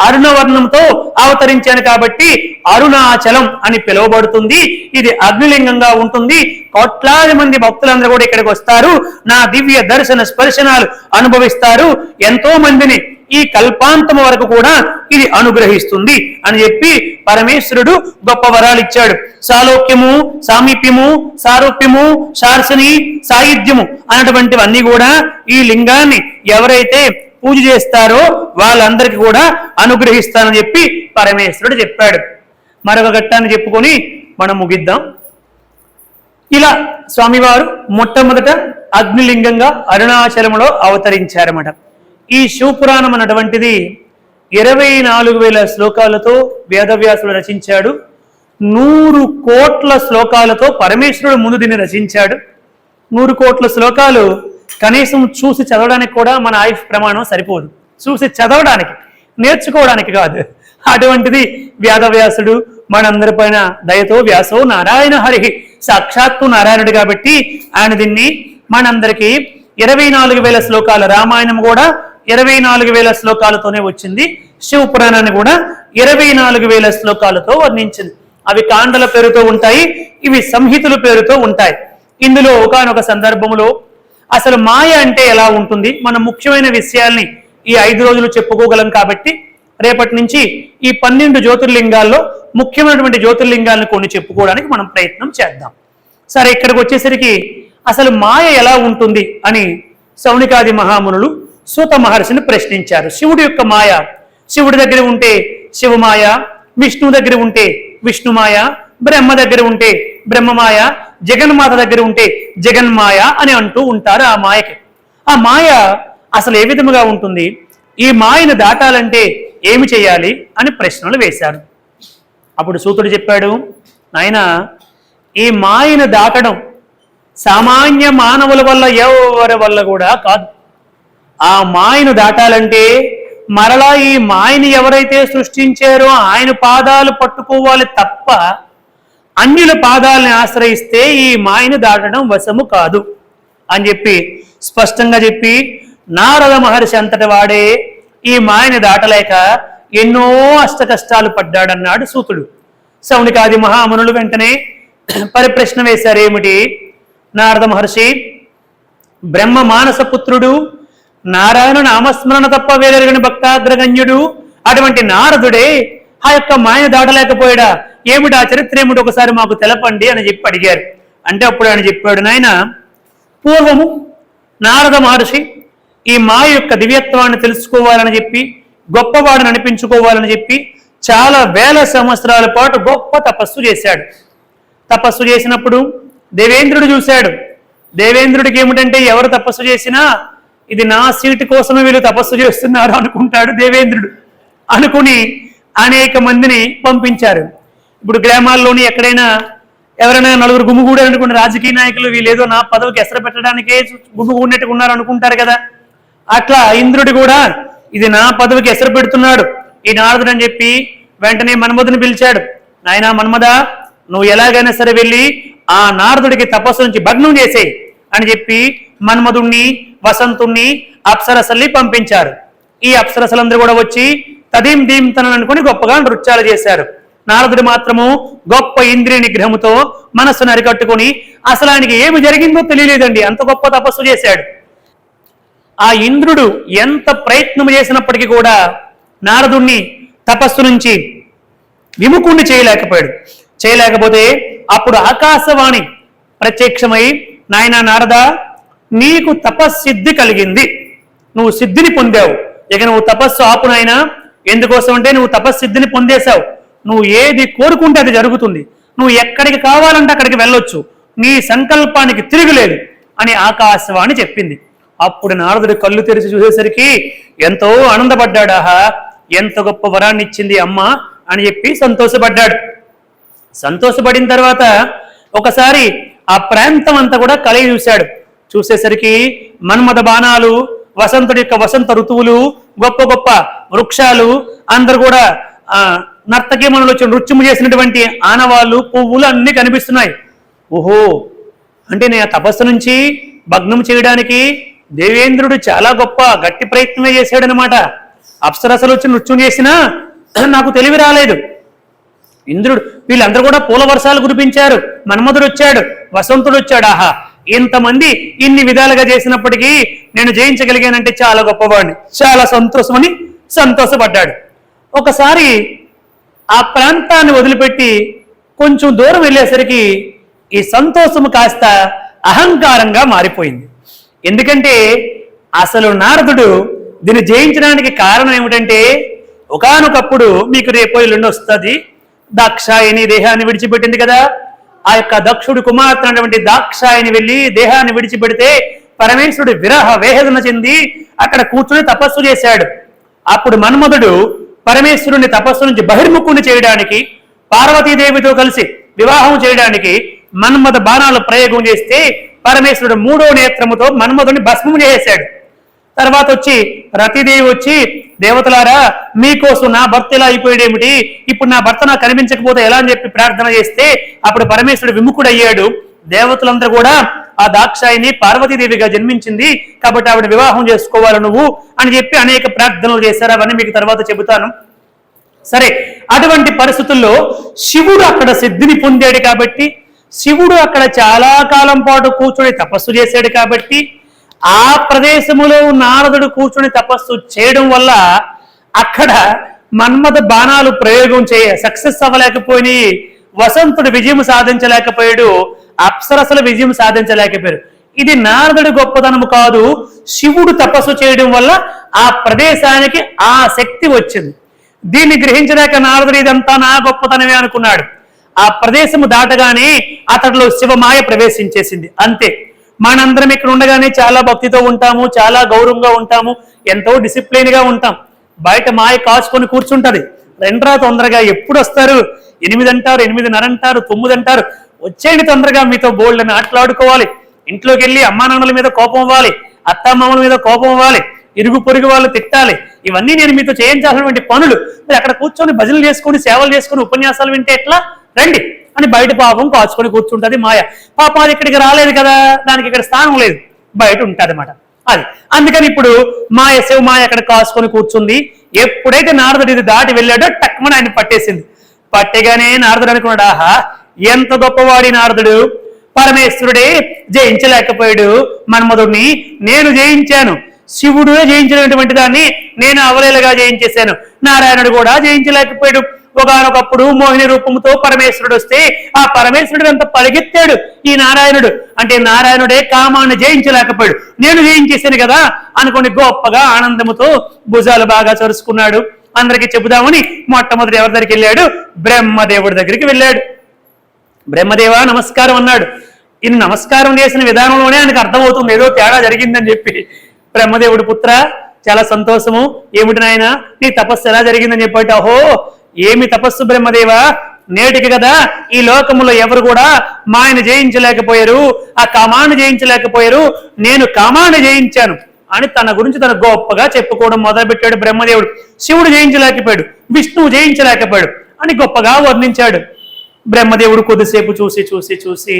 S3: అరుణవర్ణంతో అవతరించాను కాబట్టి అరుణాచలం అని పిలువబడుతుంది. ఇది అగ్నిలింగంగా ఉంటుంది. కోట్లాది మంది భక్తులందరూ కూడా ఇక్కడికి వస్తారు, నా దివ్య దర్శన స్పర్శనాలు అనుభవిస్తారు. ఎంతో మందిని ఈ కల్పాంతం వరకు కూడా ఇది అనుగ్రహిస్తుంది అని చెప్పి పరమేశ్వరుడు గొప్ప వరాలు ఇచ్చాడు. సాలోక్యము, సామీప్యము, సారూప్యము, శార్సని, సాయుధ్యము అనేటువంటివన్నీ కూడా ఈ లింగాన్ని ఎవరైతే పూజ చేస్తారో వాళ్ళందరికీ కూడా అనుగ్రహిస్తానని చెప్పి పరమేశ్వరుడు చెప్పాడు. మరొక ఘట్టాన్ని చెప్పుకొని మనం ముగిద్దాం. ఇలా స్వామివారు మొట్టమొదట అగ్నిలింగంగా అరుణాచలంలో అవతరించారన్నమాట. ఈ శివపురాణం అన్నటువంటిది 24,000 శ్లోకాలతో వేదవ్యాసుడు రచించాడు. 100 కోట్ల శ్లోకాలతో పరమేశ్వరుడు ముందు దీన్ని రచించాడు. 100 కోట్ల శ్లోకాలు కనీసం చూసి చదవడానికి కూడా మన ఆయుష్ ప్రమాణం సరిపోదు. చూసి చదవడానికి, నేర్చుకోవడానికి కాదు. అటువంటిది వేదవ్యాసుడు మనందరిపైన దయతో వ్యాసో నారాయణ హరి, సాక్షాత్తు నారాయణుడు కాబట్టి ఆయన దీన్ని మనందరికీ 24,000 శ్లోకాలు, రామాయణం కూడా 24,000 శ్లోకాలతోనే వచ్చింది. శివపురాణాన్ని కూడా 24,000 శ్లోకాలతో వర్ణించింది. అవి కాండల పేరుతో ఉంటాయి, ఇవి సంహితుల పేరుతో ఉంటాయి. ఇందులో ఒకానొక సందర్భంలో అసలు మాయ అంటే ఎలా ఉంటుంది, మన ముఖ్యమైన విషయాల్ని ఈ 5 రోజులు చెప్పుకోగలం కాబట్టి రేపటి నుంచి ఈ 12 జ్యోతిర్లింగాల్లో ముఖ్యమైనటువంటి జ్యోతిర్లింగాలను కొన్ని చెప్పుకోవడానికి మనం ప్రయత్నం చేద్దాం. సరే, ఇక్కడికి వచ్చేసరికి అసలు మాయ ఎలా ఉంటుంది అని శౌనికాది మహామునులు సూత మహర్షిని ప్రశ్నించారు. శివుడి యొక్క మాయ, శివుడి దగ్గర ఉంటే శివమాయ, విష్ణువు దగ్గర ఉంటే విష్ణుమాయ, బ్రహ్మ దగ్గర ఉంటే బ్రహ్మమాయ, జగన్మాత దగ్గర ఉంటే జగన్మాయ అని అంటూ ఉంటారు. ఆ మాయకి, ఆ మాయ అసలు ఏ విధముగా ఉంటుంది, ఈ మాయను దాటాలంటే ఏమి చేయాలి అని ప్రశ్నలు వేశారు. అప్పుడు సూతుడు చెప్పాడు, నాయనా, ఈ మాయను దాటడం సామాన్య మానవుల వల్ల ఎవరి వల్ల కూడా కాదు. ఆ మాయను దాటాలంటే మరలా ఈ మాయని ఎవరైతే సృష్టించారో ఆయన పాదాలు పట్టుకోవాలి తప్ప అన్యుల పాదాలని ఆశ్రయిస్తే ఈ మాయను దాటడం వశము కాదు అని చెప్పి స్పష్టంగా చెప్పి నారద మహర్షి అంతటి వాడే ఈ మాయని దాటలేక ఎన్నో అష్ట కష్టాలు పడ్డాడన్నాడు సూతుడు. శౌనికాది మహామునులు వెంటనే పరిప్రశ్న వేశారు. ఏమిటి? నారద మహర్షి బ్రహ్మ మానస పుత్రుడు, నారాయణ నామస్మరణ తప్ప వేరెరగని భక్తాగ్రగణ్యుడు, అటువంటి నారదుడే ఆ యొక్క మాయ దాటలేకపోయాడా? ఏమిటి ఆ చరిత్ర ఏమిటి, ఒకసారి మాకు తెలపండి అని చెప్పి అడిగారు. అంటే అప్పుడు ఆయన చెప్పాడు, నాయన, పూర్వము నారద మహర్షి ఈ మాయ యొక్క దివ్యత్వాన్ని తెలుసుకోవాలని చెప్పి, గొప్పవాడిని అనిపించుకోవాలని చెప్పి చాలా వేల సంవత్సరాల పాటు గొప్ప తపస్సు చేశాడు. తపస్సు చేసినప్పుడు దేవేంద్రుడు చూశాడు. దేవేంద్రుడికి ఏమిటంటే ఎవరు తపస్సు చేసినా ఇది నా సీటు కోసమే వీళ్ళు తపస్సు చేస్తున్నారు అనుకుంటాడు దేవేంద్రుడు. అనుకుని అనేక మందిని పంపించారు. ఇప్పుడు గ్రామాల్లోని ఎక్కడైనా ఎవరైనా నలుగురు గుమ్ముగూడారు అనుకున్న రాజకీయ నాయకులు వీళ్ళేదో నా పదవికి ఎసరు పెట్టడానికే గుమ్ముగూడినట్టుగా ఉన్నారు అనుకుంటారు కదా. అట్లా ఇంద్రుడు కూడా ఇది నా పదవికి ఎసరు పెడుతున్నాడు ఈ నారదుడు అని చెప్పి వెంటనే మన్మధుని పిలిచాడు. నాయనా మన్మధ, నువ్వు ఎలాగైనా సరే వెళ్ళి ఆ నారదుడికి తపస్సు నుంచి భగ్నం చేసేయి అని చెప్పి మన్మధుణ్ణి, వసంతుణ్ణి, అప్సరసల్ని పంపించారు. ఈ అప్సరసలందరూ కూడా వచ్చి తదీం దీం తనని అనుకుని గొప్పగా నృత్యాలు చేశారు. నారదుడు మాత్రము గొప్ప ఇంద్రియ నిగ్రహముతో మనస్సును అరికట్టుకుని అసలు ఆయనకి ఏమి జరిగిందో తెలియలేదండి, అంత గొప్ప తపస్సు చేశాడు. ఆ ఇంద్రుడు ఎంత ప్రయత్నం చేసినప్పటికీ కూడా నారదుణ్ణి తపస్సు నుంచి విముఖుణ్ణి చేయలేకపోతే అప్పుడు ఆకాశవాణి ప్రత్యక్షమై, నాయనా నారద, నీకు తపస్సిద్ధి కలిగింది, నువ్వు సిద్ధిని పొందావు, ఇక నువ్వు తపస్సు ఆపునైనా. ఎందుకోసం అంటే నువ్వు తపస్సిద్ధిని పొందేశావు, నువ్వు ఏది కోరుకుంటే అది జరుగుతుంది, నువ్వు ఎక్కడికి కావాలంటే అక్కడికి వెళ్ళొచ్చు, నీ సంకల్పానికి తిరుగులేదు అని ఆకాశవాణి చెప్పింది. అప్పుడు నారదుడు కళ్ళు తెరిచి చూసేసరికి ఎంతో ఆనందపడ్డాడు. ఆహా, ఎంత గొప్ప వరాన్ని ఇచ్చింది అమ్మ అని చెప్పి సంతోషపడ్డాడు. సంతోషపడిన తర్వాత ఒకసారి ఆ ప్రాంతం అంతా కూడా కలిగి చూశాడు. చూసేసరికి మన్మథ బాణాలు, వసంతుడి యొక్క వసంత ఋతువులు, గొప్ప గొప్ప వృక్షాలు, అందరు కూడా నర్తకీమణులు వచ్చి నృత్యము చేసినటువంటి ఆనవాళ్ళు, పువ్వులు అన్ని కనిపిస్తున్నాయి. ఓహో, అంటే నేను ఆ తపస్సు నుంచి భగ్నం చేయడానికి దేవేంద్రుడు చాలా గొప్ప గట్టి ప్రయత్నమే చేశాడనమాట. అప్సరసలు వచ్చి నృత్యం చేసినా నాకు తెలివి రాలేదు. ఇంద్రుడు వీళ్ళందరూ కూడా పూల వర్షాలు కురిపించారు. మన్మధుడు వచ్చాడు, వసంతుడు వచ్చాడు. ఆహా, ఇంతమంది ఇన్ని విధాలుగా చేసినప్పటికీ నేను జయించగలిగానంటే చాలా గొప్పవాడిని, చాలా సంతోషమని సంతోషపడ్డాడు. ఒకసారి ఆ ప్రాంతాన్ని వదిలిపెట్టి కొంచెం దూరం వెళ్ళేసరికి ఈ సంతోషము కాస్త అహంకారంగా మారిపోయింది. ఎందుకంటే అసలు నారదుడు దీన్ని జయించడానికి కారణం ఏమిటంటే, ఒకానొకప్పుడు మీకు రేపో ఎల్లుండి వస్తుంది, దాక్షాయిని దేహాన్ని విడిచిపెట్టింది కదా. ఆ యొక్క దక్షుడు కుమార్తె అటువంటి దాక్షాయిని వెళ్ళి దేహాన్ని విడిచిపెడితే పరమేశ్వరుడు విరహ వేదన చెంది అక్కడ కూర్చుని తపస్సు చేశాడు. అప్పుడు మన్మధుడు పరమేశ్వరుని తపస్సు నుంచి బహిర్ముఖుని చేయడానికి, పార్వతీదేవితో కలిసి వివాహం చేయడానికి మన్మథ బాణాలు ప్రయోగం చేస్తే పరమేశ్వరుడు 3వ నేత్రముతో మన్మధుని భస్మం చేశాడు. తర్వాత వచ్చి రతిదేవి వచ్చి, దేవతలారా, మీకోసం నా భర్త ఎలా అయిపోయాడేమిటి, ఇప్పుడు నా భర్త నాకు కనిపించకపోతే ఎలా అని చెప్పి ప్రార్థన చేస్తే అప్పుడు పరమేశ్వరుడు విముఖుడయ్యాడు. దేవతలందరూ కూడా ఆ దాక్షాయిని పార్వతీదేవిగా జన్మించింది కాబట్టి ఆవిడ వివాహం చేసుకోవాలి నువ్వు అని చెప్పి అనేక ప్రార్థనలు చేశారు. అవన్నీ మీకు తర్వాత చెబుతాను. సరే, అటువంటి పరిస్థితుల్లో శివుడు అక్కడ సిద్ధిని పొందాడు కాబట్టి, శివుడు అక్కడ చాలా కాలం పాటు కూర్చొని తపస్సు చేశాడు కాబట్టి, ఆ ప్రదేశములో నారదుడు కూర్చొని తపస్సు చేయడం వల్ల అక్కడ మన్మథ బాణాలు ప్రయోగం సక్సెస్ అవ్వలేకపోయి, వసంతుడు విజయం సాధించలేకపోయాడు, అప్సరసలు విజయం సాధించలేకపోయారు. ఇది నారదుడి గొప్పతనము కాదు, శివుడు తపస్సు చేయడం వల్ల ఆ ప్రదేశానికి ఆ శక్తి వచ్చింది. దీన్ని గ్రహించలేక నారదుడు ఇదంతా నా గొప్పతనమే అనుకున్నాడు. ఆ ప్రదేశము దాటగానే అతడిలో శివమాయ ప్రవేశించేసింది. అంతే. మనందరం ఇక్కడ ఉండగానే చాలా భక్తితో ఉంటాము, చాలా గౌరవంగా ఉంటాము, ఎంతో డిసిప్లిన్ గా ఉంటాం. బయట మాయ కాచుకొని కూర్చుంటది. రెండ్రా తొందరగా, ఎప్పుడు వస్తారు, 8 అంటారు, 8:30 అంటారు, 9 అంటారు, వచ్చేయండి తొందరగా, మీతో బోల్డ్ని ఆటలాడుకోవాలి, ఇంట్లోకి వెళ్ళి అమ్మా నాన్నల మీద కోపం అవ్వాలి, అత్తామామల మీద కోపం అవ్వాలి, ఇరుగు పొరుగు వాళ్ళు తిట్టాలి, ఇవన్నీ నేను మీతో చేయించాల్సినటువంటి పనులు. మీరు అక్కడ కూర్చొని భజనలు చేసుకొని, సేవలు చేసుకొని, ఉపన్యాసాలు వింటే ఎట్లా, రండి అని బయట పాపం కాచుకొని కూర్చుంటది మాయ. పాపం అది ఇక్కడికి రాలేదు కదా, దానికి ఇక్కడ స్థానం లేదు, బయట ఉంటుంది అన్నమాట అది. అందుకని ఇప్పుడు శివమాయ అక్కడ కాచుకొని కూర్చుంది. ఎప్పుడైతే నారదుడు ఇది దాటి వెళ్ళాడో టక్మని ఆయన పట్టేసింది. పట్టేగానే నారదుడు అనుకున్నాడు, ఆహా, ఎంత గొప్పవాడి నారదుడు, పరమేశ్వరుడే జయించలేకపోయాడు మన్మధుడిని, నేను జయించాను, శివుడు జయించినటువంటి దాన్ని నేను అవలేలుగా జయించేశాను, నారాయణుడు కూడా జయించలేకపోయాడు. ఒకనొకప్పుడు మోహిని రూపంతో పరమేశ్వరుడు వస్తే ఆ పరమేశ్వరుడు ఎంత పరిగెత్తాడు ఈ నారాయణుడు, అంటే నారాయణుడే కామాన్ని జయించలేకపోయాడు, నేను జయించేశాను కదా అనుకుని గొప్పగా ఆనందముతో భుజాలు బాగా చరుచుకున్నాడు. అందరికీ చెబుదామని మొట్టమొదటి ఎవరి దగ్గరికి వెళ్ళాడు? బ్రహ్మదేవుడి దగ్గరికి వెళ్ళాడు. బ్రహ్మదేవ నమస్కారం అన్నాడు. ఈయన నమస్కారం చేసిన విధానంలోనే ఆయనకు అర్థమవుతుంది ఏదో తేడా జరిగిందని చెప్పి. బ్రహ్మదేవుడి పుత్ర చాలా సంతోషము, ఏమిటి నాయన నీ తపస్సు ఎలా జరిగిందని చెప్పాడు. అహో ఏమి తపస్సు బ్రహ్మదేవ, నేటికి కదా ఈ లోకములో ఎవరు కూడా మాయను జయించలేకపోయారు, ఆ కామాన్ని జయించలేకపోయారు, నేను కామాన్ని జయించాను అని తన గురించి తన గొప్పగా చెప్పుకోవడం మొదలుపెట్టాడు బ్రహ్మదేవుడు. శివుడు జయించలేకపోయాడు, విష్ణువు జయించలేకపోయాడు అని గొప్పగా వర్ణించాడు. బ్రహ్మదేవుడు కొద్దిసేపు చూసి చూసి చూసి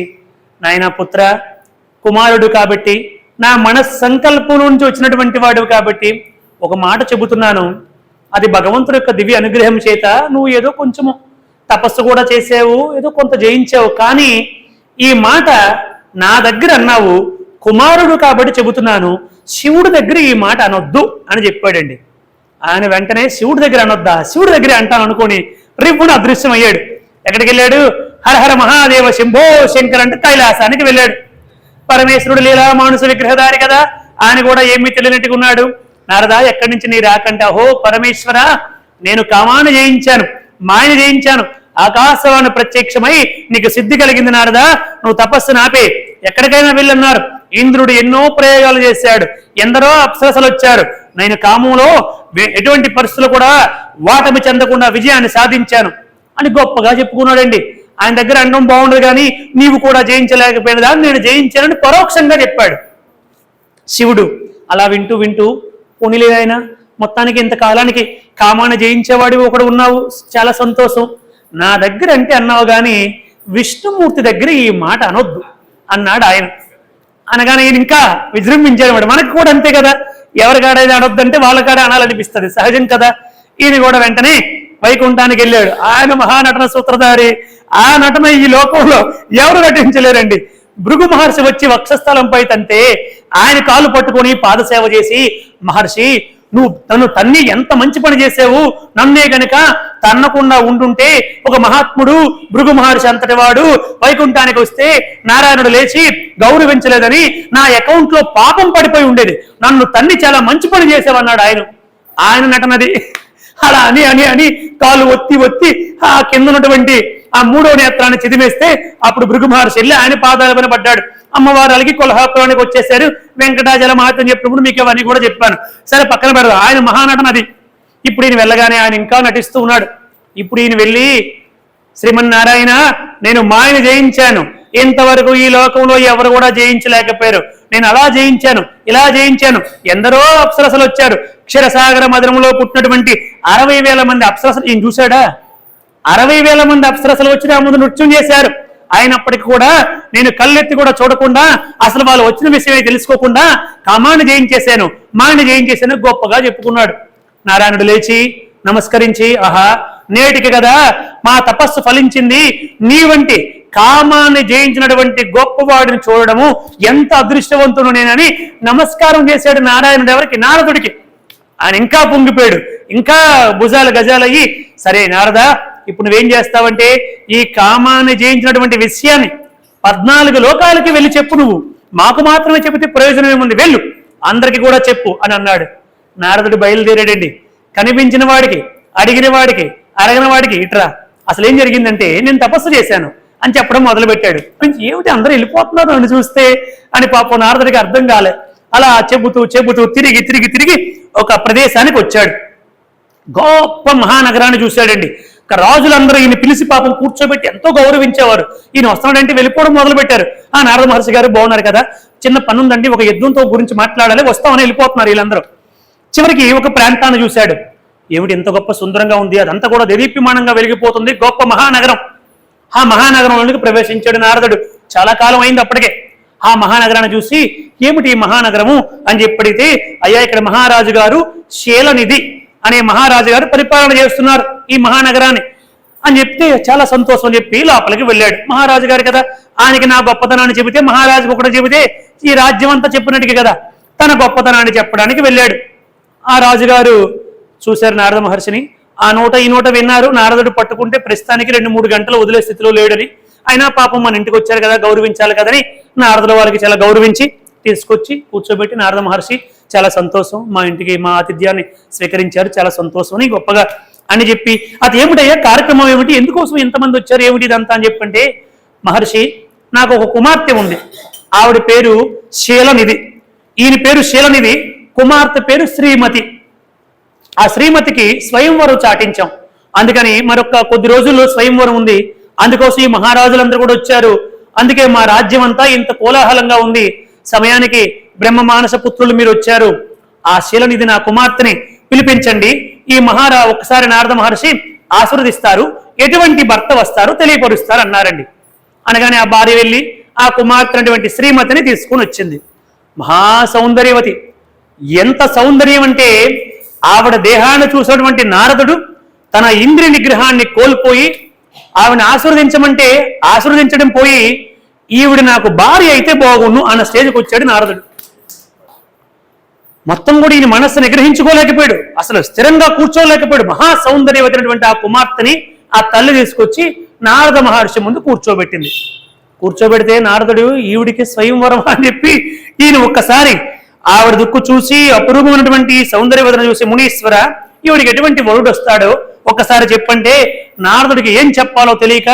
S3: నాయనా పుత్ర, కుమారుడు కాబట్టి, నా మనస్సంకల్పం నుంచి వచ్చినటువంటి వాడు కాబట్టి ఒక మాట చెబుతున్నాను. అది భగవంతుడి యొక్క దివ్య అనుగ్రహం చేత నువ్వు ఏదో కొంచెము తపస్సు కూడా చేసావు, ఏదో కొంత జయించావు, కానీ ఈ మాట నా దగ్గర అన్నావు, కుమారుడు కాబట్టి చెబుతున్నాను, శివుడి దగ్గర ఈ మాట అనొద్దు అని చెప్పాడండి. ఆయన వెంటనే శివుడి దగ్గర అనొద్దా, శివుడి దగ్గర అంటాను అనుకోని రివ్వును అదృశ్యం అయ్యాడు. ఎక్కడికి వెళ్ళాడు? హరహర మహాదేవ శంభో శంకర్ అంటే కైలాసానికి వెళ్ళాడు. పరమేశ్వరుడు లీలా మానుస విగ్రహధారి కదా, ఆయన కూడా ఏమీ తెలియనట్టుగా ఉన్నాడు. నారదా ఎక్కడి నుంచి నీ రాకంటే, అహో పరమేశ్వర, నేను కామాన్ని జయించాను, మాయను జయించాను, ఆకాశవాణి ప్రత్యక్షమై నీకు సిద్ధి కలిగింది నారదా, నువ్వు తపస్సు నాపే, ఎక్కడికైనా వెళ్ళన్నారు. ఇంద్రుడు ఎన్నో ప్రయోగాలు చేశాడు, ఎందరో అప్సరసలు వచ్చారు, నేను కామంలో ఎటువంటి పరిస్థితులు కూడా వాటమి చెందకుండా విజయాన్ని సాధించాను అని గొప్పగా చెప్పుకున్నాడండి. ఆయన దగ్గర అనడం బాగుండదు, కానీ నీవు కూడా జయించలేకపోయిన దాన్ని నేను జయించానని పరోక్షంగా చెప్పాడు. శివుడు అలా వింటూ వింటూ పోనీలేదైనా మొత్తానికి ఇంతకాలానికి కామాన్ని జయించేవాడు ఒకడు ఉన్నావు, చాలా సంతోషం, నా దగ్గర అంటే అన్నావు కానీ విష్ణుమూర్తి దగ్గర ఈ మాట అనొద్దు అన్నాడు ఆయన. అనగానే ఈయన ఇంకా విజృంభించాడు. మనకు కూడా అంతే కదా, ఎవరి కాడైనా అనొద్దంటే వాళ్ళ కాడ అనాలనిపిస్తుంది, సహజం కదా. ఈయన కూడా వెంటనే వైకుంఠానికి వెళ్ళాడు. ఆయన మహానటన సూత్రధారి, ఆ నటన ఈ లోకంలో ఎవరు నటించలేరండి. భృగు మహర్షి వచ్చి వక్షస్థలంపై తంటే ఆయన కాలు పట్టుకొని పాదసేవ చేసి, మహర్షి నువ్వు నన్ను తన్ని ఎంత మంచి పని చేసావు, నన్నే గనక తన్నకుండా ఉండుంటే ఒక మహాత్ముడు భృగు మహర్షి అంతటి వాడు వైకుంఠానికి వస్తే నారాయణుడు లేచి గౌరవించలేదని నా అకౌంట్ లో పాపం పడిపోయి ఉండేది, నన్ను తన్ని చాలా మంచి పని చేసావన్నాడు ఆయన నటనది. అలా అని అని అని కాలు ఒత్తి ఒత్తి ఆ కింద ఉన్నటువంటి ఆ మూడో నేత్రాన్ని చిదిమేస్తే అప్పుడు భృగు మహర్షి వెళ్ళి ఆయన పాదాల పైన పడ్డాడు. అమ్మవారు అలిగి కొల్హాపురానికి వచ్చేసారు. వెంకటాచల మహాత్మ్యం చెప్పినప్పుడు మీకు అవన్నీ కూడా చెప్పాను, సరే పక్కన పెడదాం. ఆయన మహానటన అది. ఇప్పుడు ఈయన వెళ్ళగానే ఆయన ఇంకా నటిస్తూ ఉన్నాడు. ఇప్పుడు ఈయన వెళ్ళి, శ్రీమన్నారాయణ నేను మాయను జయించాను, ఇంతవరకు ఈ లోకంలో ఎవరు కూడా జయించలేకపోయారు, నేను అలా జయించాను, ఇలా జయించాను, ఎందరో అప్సరసలు వచ్చారు, క్షీరసాగర మధురంలో పుట్టినటువంటి 60,000 మంది అప్సరసలు ఈయన చూశాడా? 60,000 మంది అప్సరసలు వచ్చి నా ముందు నృత్యం చేశారు. అయినప్పటికీ కూడా నేను కళ్ళెత్తి కూడా చూడకుండా, అసలు వాళ్ళు వచ్చిన విషయమే తెలుసుకోకుండా కామాన్ని జయించేశాను, మాయని జయించేశాను గొప్పగా చెప్పుకున్నాడు. నారాయణుడు లేచి నమస్కరించి, ఆహా నేటికి కదా మా తపస్సు ఫలించింది, నీ వంటి కామాన్ని జయించినటువంటి గొప్పవాడిని చూడడము ఎంత అదృష్టవంతుడు నేనని నమస్కారం చేశాడు నారాయణుడు. ఎవరికి? నారదుడికి. ఆయన ఇంకా పొంగిపోయాడు, ఇంకా భుజాలు గజాలయ్యి, సరే నారదా ఇప్పుడు నువ్వేం చేస్తావంటే ఈ కామాన్ని జయించినటువంటి విషయాన్ని 14 లోకాలకి వెళ్ళి చెప్పు, నువ్వు మాకు మాత్రమే చెబితే ప్రయోజనం ఏముంది, వెళ్ళు అందరికి కూడా చెప్పు అని అన్నాడు. నారదుడు బయలుదేరాడండి. కనిపించిన వాడికి, అడిగిన వాడికి, అడగిన వాడికి, ఇట్రా అసలు ఏం జరిగిందంటే నేను తపస్సు చేశాను అని చెప్పడం మొదలుపెట్టాడు. ఏమిటి అందరూ వెళ్ళిపోతున్నారు అని చూస్తే అని పాపం నారదుడికి అర్థం కాలే. అలా చెబుతూ చెబుతూ తిరిగి తిరిగి తిరిగి ఒక ప్రదేశానికి వచ్చాడు. గొప్ప మహానగరాన్ని చూశాడండి. రాజులందరూ ఈయన పిలిచి పాపం కూర్చోబెట్టి ఎంతో గౌరవించేవారు. ఈయన వస్తున్నాడంటే వెళ్ళిపోవడం మొదలు పెట్టారు. ఆ నారద మహర్షి గారు బాగున్నారు కదా, చిన్న పని ఉందండి, ఒక యుద్ధంతో గురించి మాట్లాడాలి, వస్తామని వెళ్ళిపోతున్నారు వీళ్ళందరూ. చివరికి ఒక ప్రాంతాన్ని చూశాడు. ఏమిటి ఎంత గొప్ప సుందరంగా ఉంది, అదంతా కూడా దేదీప్యమానంగా వెలిగిపోతుంది, గొప్ప మహానగరం. ఆ మహానగరంలోనికి ప్రవేశించాడు నారదుడు. చాలా కాలం అయింది అప్పటికే. ఆ మహానగరాన్ని చూసి ఏమిటి ఈ మహానగరము అని చెప్పడితే, అయ్యా ఇక్కడ మహారాజు గారు శీలనిధి అనే మహారాజు గారు పరిపాలన చేస్తున్నారు ఈ మహానగరాన్ని అని చెప్తే చాలా సంతోషం అని చెప్పి లోపలికి వెళ్ళాడు. మహారాజు గారు కదా, ఆయనకి నా గొప్పతనాన్ని చెబితే మహారాజుకు ఒకటి చెబితే ఈ రాజ్యం అంతా చెప్పినట్టుగా కదా, తన గొప్పతనాన్ని చెప్పడానికి వెళ్ళాడు. ఆ రాజుగారు చూశారు నారద మహర్షిని, ఆ నోట ఈ నోట విన్నారు. నారదుడు పట్టుకుంటే ప్రస్తుతానికి 2-3 గంటలు వదిలే స్థితిలో లేడని, అయినా పాపం మన ఇంటికి వచ్చారు కదా, గౌరవించాలి కదని నారదుల వారికి చాలా గౌరవించి తీసుకొచ్చి కూర్చోబెట్టి నారద మహర్షి చాలా సంతోషం, మా ఇంటికి మా ఆతిథ్యాన్ని స్వీకరించారు, చాలా సంతోషం అని గొప్పగా అని చెప్పి, అది ఏమిటయ్యా కార్యక్రమం ఏమిటి, ఎందుకోసం ఇంతమంది వచ్చారు, ఏమిటి ఇదంతా అని చెప్పంటే, మహర్షి నాకు ఒక కుమార్తె ఉంది, ఆవిడ పేరు శీలనిధి, ఈయన పేరు శీలనిధి, కుమార్తె పేరు శ్రీమతి. ఆ శ్రీమతికి స్వయంవరం చాటించాం, అందుకని మరొక కొద్ది రోజుల్లో స్వయంవరం ఉంది, అందుకోసం ఈ మహారాజులందరూ కూడా వచ్చారు, అందుకే మా రాజ్యం అంతా ఇంత కోలాహలంగా ఉంది, సమయానికి బ్రహ్మ మానస పుత్రులు మీరు వచ్చారు, ఆ శీలనిధి నా కుమార్తెని పిలిపించండి, ఈ ఒకసారి నారద మహర్షి ఆశీర్వదిస్తారు, ఎటువంటి భర్త వస్తారో తెలియపరుస్తారు అన్నారండి. అనగానే ఆ భార్య వెళ్ళి ఆ కుమార్తె అటువంటి శ్రీమతిని తీసుకుని వచ్చింది. మహా సౌందర్యవతి, ఎంత సౌందర్యం అంటే ఆవిడ దేహాన్ని చూసినటువంటి నారదుడు తన ఇంద్రియ నిగ్రహాన్ని కోల్పోయి ఆవిడని ఆశీర్వదించమంటే ఆశీర్వదించడం పోయి, ఈవిడ నాకు భార్య అయితే బాగుండు అన్న స్టేజ్కి వచ్చాడు నారదుడు. మొత్తం కూడా ఈయన మనస్సు నిగ్రహించుకోలేకపోయాడు, అసలు స్థిరంగా కూర్చోలేకపోయాడు. మహా సౌందర్యవతినటువంటి ఆ కుమార్తెని ఆ తల్లి తీసుకొచ్చి నారద మహర్షి ముందు కూర్చోబెట్టింది. కూర్చోబెడితే నారదుడు ఈవిడికి స్వయంవరం అని చెప్పి ఈయన ఒక్కసారి ఆవిడ దుక్కు చూసి అపురూపమైనటువంటి సౌందర్యవతిని చూసి, మునీశ్వర ఈవిడికి ఎటువంటి వరుడు వస్తాడో ఒక్కసారి చెప్పంటే, నారదుడికి ఏం చెప్పాలో తెలియక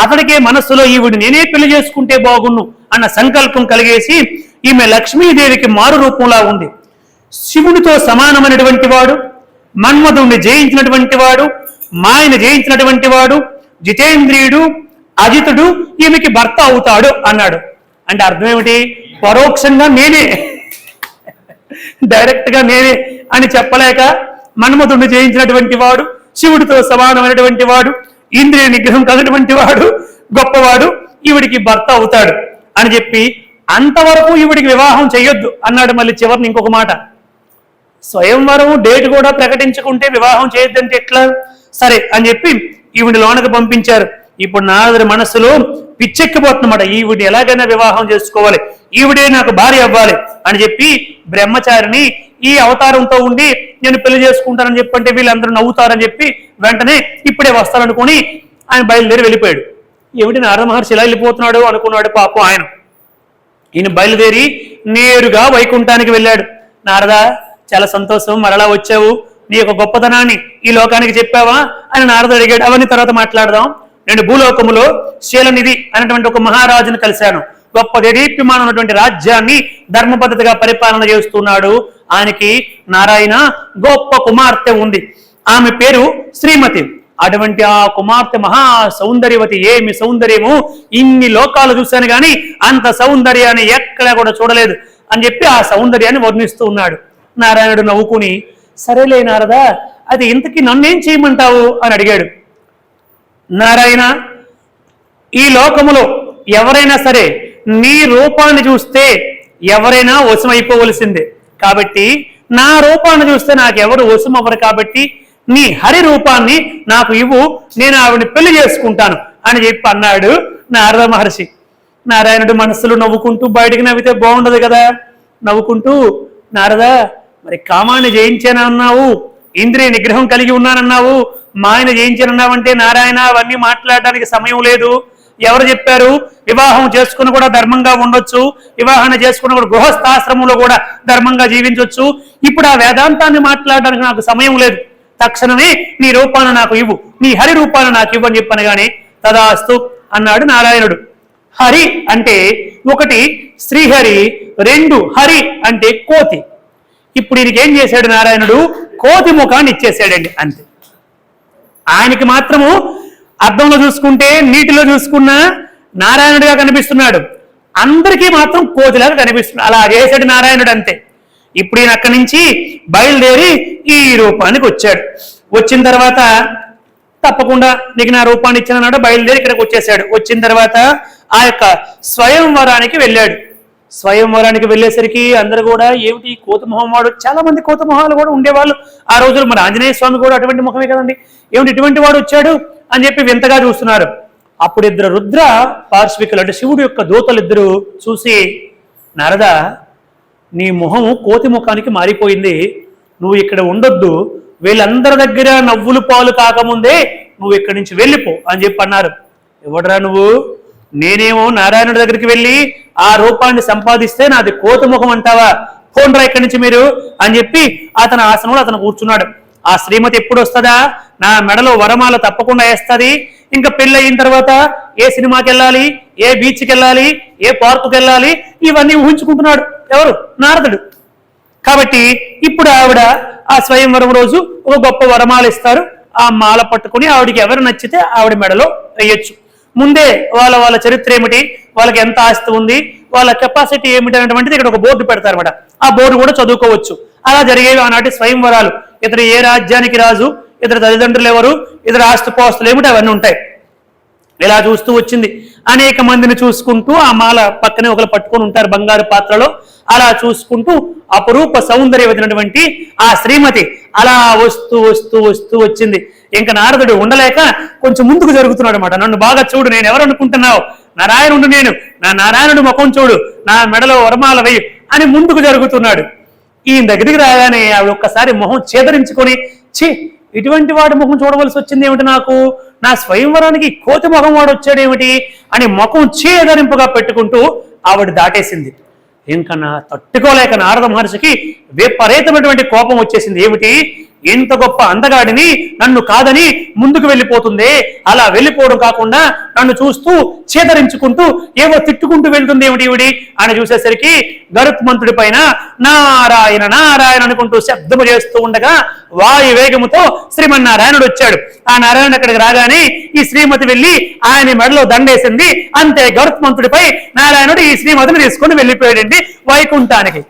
S3: అతడికే మనస్సులో ఈవిడి నేనే పెళ్లి చేసుకుంటే బాగున్ను అన్న సంకల్పం కలిగేసి, ఈమె లక్ష్మీదేవికి మారు రూపంలా ఉంది, శివుడితో సమానమైనటువంటి వాడు, మన్మధుడిని జయించినటువంటి వాడు, మాయను జయించినటువంటి వాడు, జితేంద్రియుడు, అజితుడు ఈమెకి భర్త అవుతాడు అన్నాడు. అంటే అర్థం ఏమిటి, పరోక్షంగా నేనే, డైరెక్ట్ గా నేనే అని చెప్పలేక, మన్మధుడిని జయించినటువంటి వాడు, శివుడితో సమానమైనటువంటి వాడు, ఇంద్రియ నిగ్రహం కలిగినటువంటి వాడు, గొప్పవాడు, ఈవిడికి భర్త అవుతాడు అని చెప్పి, అంతవరకు ఈవిడికి వివాహం చేయొద్దు అన్నాడు. మళ్ళీ చివరిని ఇంకొక మాట, స్వయంవరం డేట్ కూడా ప్రకటించుకుంటే వివాహం చేయొద్దంటే ఎట్లా, సరే అని చెప్పి ఈవిడి లోనకు పంపించారు. ఇప్పుడు నారదుడి మనస్సులో పిచ్చెక్కిపోతున్నమాట, ఈవిడి ఎలాగైనా వివాహం చేసుకోవాలి, ఈవిడే నాకు భార్య అవ్వాలి అని చెప్పి బ్రహ్మచారిని ఈ అవతారంతో ఉండి నేను పెళ్లి చేసుకుంటానని చెప్పంటే వీళ్ళందరూ నవ్వుతారని చెప్పి వెంటనే ఇప్పుడే వస్తారనుకుని ఆయన బయలుదేరి వెళ్ళిపోయాడు. ఏమిటి నారద మహర్షి ఇలా వెళ్ళిపోతున్నాడు అనుకున్నాడు పాపం ఆయన. ఈయన బయలుదేరి నేరుగా వైకుంఠానికి వెళ్ళాడు. నారద చాలా సంతోషం, మరలా వచ్చావు, నీ యొక్క గొప్పతనాన్ని ఈ లోకానికి చెప్పావా అని నారదుడు అడిగాడు. అవన్నీ తర్వాత మాట్లాడదాం. నేను భూలోకములో శీలనిధి అనేటువంటి ఒక మహారాజును కలిశాను, గొప్ప దేదీప్యమానమైనటువంటి రాజ్యాన్ని ధర్మబద్ధతగా పరిపాలన చేస్తున్నాడు. ఆయనకి నారాయణ గొప్ప కుమార్తె ఉంది, ఆమె పేరు శ్రీమతి. అటువంటి ఆ కుమార్తె మహా సౌందర్యవతి, ఏమి సౌందర్యము, ఇన్ని లోకాలు చూశాను కానీ అంత సౌందర్యాన్ని ఎక్కడ కూడా చూడలేదు అని చెప్పి ఆ సౌందర్యాన్ని వర్ణిస్తూ ఉన్నాడు. నారాయణుడు నవ్వుకుని, సరేలే నారదా, అది ఇంతకీ నన్నేం చేయమంటావు అని అడిగాడు. నారాయణ, ఈ లోకములో ఎవరైనా సరే నీ రూపాన్ని చూస్తే ఎవరైనా వశమైపోవలసిందే, కాబట్టి నా రూపాన్ని చూస్తే నాకెవరు వశం అవ్వరు, కాబట్టి నీ హరి రూపాన్ని నాకు ఇవ్వు, నేను ఆవిడని పెళ్లి చేసుకుంటాను అని చెప్పి అన్నాడు నారద మహర్షి. నారాయణుడు మనస్సులో నవ్వుకుంటూ, బయటికి నవ్వితే బాగుండదు కదా, నవ్వుకుంటూ, నారద మరి కామాన్ని జయించానన్నావు, ఇంద్రియ నిగ్రహం కలిగి ఉన్నానన్నావు, మాయను జయించానన్నావంటే నారాయణ అవన్నీ మాట్లాడడానికి సమయం లేదు. ఎవరు చెప్పారు? వివాహం చేసుకుని కూడా ధర్మంగా ఉండొచ్చు, వివాహాన్ని చేసుకుని కూడా గృహస్థాశ్రమంలో కూడా ధర్మంగా జీవించవచ్చు. ఇప్పుడు ఆ వేదాంతాన్ని మాట్లాడడానికి నాకు సమయం లేదు, తక్షణమే నీ రూపాన్ని నాకు ఇవ్వు, నీ హరి రూపాన్ని నాకు ఇవ్వని చెప్పనగానే తదాస్తు అన్నాడు నారాయణుడు. హరి అంటే ఒకటి శ్రీహరి, రెండు హరి అంటే కోతి. ఇప్పుడు ఈయనకి ఏం చేశాడు నారాయణుడు? కోతి ముఖాన్ని ఇచ్చేసాడండి, అంతే. ఆయనకి మాత్రము అద్దంలో చూసుకుంటే నీటిలో చూసుకున్న నారాయణుడిగా కనిపిస్తున్నాడు, అందరికీ మాత్రం కోతిలాగా కనిపిస్తున్నాడు. అలా చేశాడు నారాయణుడు, అంతే. ఇప్పుడు ఈయన అక్కడి నుంచి బయలుదేరి ఈ రూపానికి వచ్చాడు. వచ్చిన తర్వాత తప్పకుండా నీకు నా రూపాన్ని ఇచ్చానన్నాడు, బయలుదేరి ఇక్కడికి వచ్చేసాడు. వచ్చిన తర్వాత ఆ యొక్క స్వయంవరానికి వెళ్ళాడు. స్వయంవరానికి వెళ్ళేసరికి అందరూ కూడా ఏమిటి కోతమొహం వాడు, చాలా మంది కోతమొహాలు కూడా ఉండేవాళ్ళు ఆ రోజులు. మరి ఆంజనేయ స్వామి కూడా అటువంటి ముఖమే కదండి, ఏమిటి ఇటువంటి వాడు వచ్చాడు అని చెప్పి వింతగా చూస్తున్నారు. అప్పుడు ఇద్దరు రుద్ర పార్శ్వికులు అంటే శివుడు యొక్క దూతలు ఇద్దరు చూసి, నారద నీ మొహం కోతి ముఖానికి మారిపోయింది, నువ్వు ఇక్కడ ఉండొద్దు, వీళ్ళందరి దగ్గర నవ్వులు పాలు కాకముందే నువ్వు ఇక్కడి నుంచి వెళ్ళిపో అని చెప్పి అన్నారు. ఎవడరా నువ్వు? నేనేమో నారాయణుడి దగ్గరికి వెళ్ళి ఆ రూపాన్ని సంపాదిస్తే నాది కోతి ముఖం అంటావా? పోండ్రా ఇక్కడి నుంచి మీరు అని చెప్పి అతని ఆసనంలో అతను కూర్చున్నాడు. ఆ శ్రీమతి ఎప్పుడు వస్తుందా, నా మెడలో వరమాల తప్పకుండా వేస్తుంది. ఇంకా పెళ్ళి అయిన తర్వాత ఏ సినిమాకి వెళ్ళాలి, ఏ బీచ్కి వెళ్ళాలి, ఏ పార్కుకి వెళ్ళాలి, ఇవన్నీ ఊహించుకుంటున్నాడు ఎవరు, నారదుడు. కాబట్టి ఇప్పుడు ఆవిడ ఆ స్వయంవరం రోజు ఒక గొప్ప వరమాల ఇస్తారు. ఆ మాల పట్టుకుని ఆవిడికి ఎవరు నచ్చితే ఆవిడ మెడలో వేయొచ్చు. ముందే వాళ్ళ చరిత్ర ఏమిటి, వాళ్ళకి ఎంత ఆస్తి ఉంది, వాళ్ళ కెపాసిటీ ఏమిటి అనేటువంటిది ఇక్కడ ఒక బోర్డు పెడతారన్నమాట. ఆ బోర్డు కూడా చదువుకోవచ్చు. అలా జరిగేవి ఆనాటి స్వయంవరాలు. ఇతరు ఏ రాజ్యానికి రాజు, ఇతర తల్లిదండ్రులు ఎవరు, ఇతర ఆస్తిపాస్తులు ఏమిటి, అవన్నీ ఉంటాయి. ఇలా చూస్తూ వచ్చింది. అనేక మందిని చూసుకుంటూ ఆ మాల పక్కనే ఒకరు పట్టుకొని ఉంటారు బంగారు పాత్రలో. అలా చూసుకుంటూ అపురూప సౌందర్యవతినటువంటి ఆ శ్రీమతి అలా వస్తూ వస్తూ వస్తూ వచ్చింది. ఇంకా నారదుడు ఉండలేక కొంచెం ముందుకు జరుగుతున్నాడు అనమాట. నన్ను బాగా చూడు, నేను ఎవరు అనుకుంటున్నావు, నారాయణుడు నేను, నా నారాయణుడు ముఖం చూడు, నా మెడలో వరమాల వేయు అని ముందుకు జరుగుతున్నాడు. ఈయన దగ్గరికి రాగానే ఆవిడ ఒక్కసారి మొహం చేదరించుకొని, ఛీ ఇటువంటి వాడి ముఖం చూడవలసి వచ్చింది ఏమిటి నాకు, నా స్వయంవరానికి కోతి ముఖం వాడు వచ్చాడేమిటి అని ముఖం చేదరింపుగా పెట్టుకుంటూ ఆవిడ దాటేసింది. ఇంకా తట్టుకోలేక నారద మహర్షికి విపరీతమైనటువంటి కోపం వచ్చేసింది. ఏమిటి, ఇంత గొప్ప అందగాడిని నన్ను కాదని ముందుకు వెళ్ళిపోతుంది, అలా వెళ్ళిపోవడం కాకుండా నన్ను చూస్తూ చేదరించుకుంటూ ఏవో తిట్టుకుంటూ వెళ్తుంది ఏమిటి ఈవిడి అని చూసేసరికి గరుత్మంతుడి పైన నారాయణ నారాయణ అనుకుంటూ శబ్దము చేస్తూ ఉండగా వాయు వేగముతో శ్రీమన్నారాయణుడు వచ్చాడు. ఆ నారాయణుడు అక్కడికి రాగానే ఈ శ్రీమతి వెళ్ళి ఆయన మెడలో దండేసింది. అంతే, గరుత్మంతుడిపై నారాయణుడు ఈ శ్రీమతిని తీసుకొని వెళ్ళిపోయాడండి వైకుంఠానికి.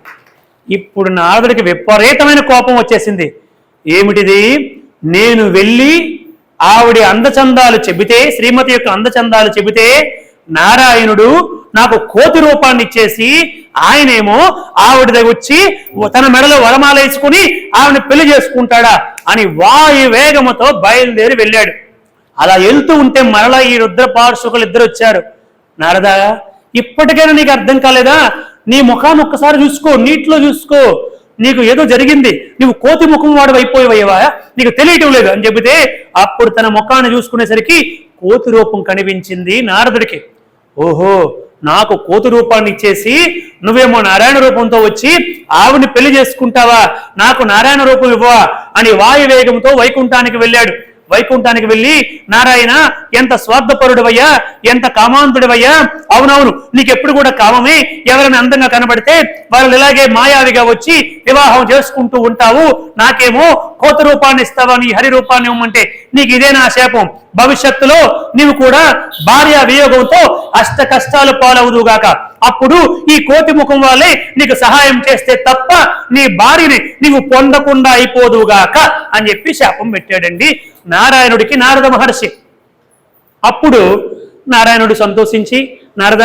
S3: ఇప్పుడు నారదుడికి విపరీతమైన కోపం వచ్చేసింది. ఏమిటిది, నేను వెళ్ళి ఆవిడ అందచందాలు చెబితే, శ్రీమతి యొక్క అందచందాలు చెబితే నారాయణుడు నాకు కోతి రూపాన్ని ఇచ్చేసి ఆయనేమో ఆవిడ దగ్గర వచ్చి తన మెడలో వరమాల వేసుకుని ఆవిడని పెళ్లి చేసుకుంటాడా అని వాయు వేగముతో బయలుదేరి వెళ్ళాడు. అలా వెళ్తూ ఉంటే మరలా ఈ రుద్ర పార్శ్వకులు ఇద్దరు వచ్చారు. నారదా, ఇప్పటికైనా నీకు అర్థం కాలేదా, నీ ముఖాన్ని ఒక్కసారి చూసుకో, నీటిలో చూసుకో, నీకు ఏదో జరిగింది, నువ్వు కోతి ముఖం వాడు అయిపోయావా, నీకు తెలియటం లేదు అని చెబితే అప్పుడు తన ముఖాన్ని చూసుకునేసరికి కోతి రూపం కనిపించింది నారదుడికి. ఓహో, నాకు కోతి రూపాన్ని ఇచ్చేసి నువ్వేమో నారాయణ రూపంతో వచ్చి ఆవిని పెళ్లి చేసుకుంటావా, నాకు నారాయణ రూపం ఇవ్వవా అని వాయువేగంతో వైకుంఠానికి వెళ్ళాడు. వైకుంఠానికి వెళ్ళి, నారాయణ ఎంత స్వార్థపరుడివయ్యా, ఎంత కామాంతుడివయ్యా, అవునవును నీకెప్పుడు కూడా కామమే, ఎవరైనా అందంగా కనబడితే వాళ్ళు ఇలాగే మాయావిగా వచ్చి వివాహం చేసుకుంటూ ఉంటావు, నాకేమో కోత రూపాన్ని ఇస్తావా, నీ హరి రూపాన్ని ఇవ్వమంటే నీకు ఇదే నా శాపం, భవిష్యత్తులో నీవు కూడా భార్య వియోగంతో అష్ట కష్టాలు పాలవుదుగాక, అప్పుడు ఈ కోతి ముఖం వాళ్ళే నీకు సహాయం చేస్తే తప్ప నీ భార్యని నీవు పొందకుండా అయిపోదుగాక అని చెప్పి శాపం పెట్టాడండి నారాయణుడికి నారద మహర్షి. అప్పుడు నారాయణుడు సంతోషించి, నారద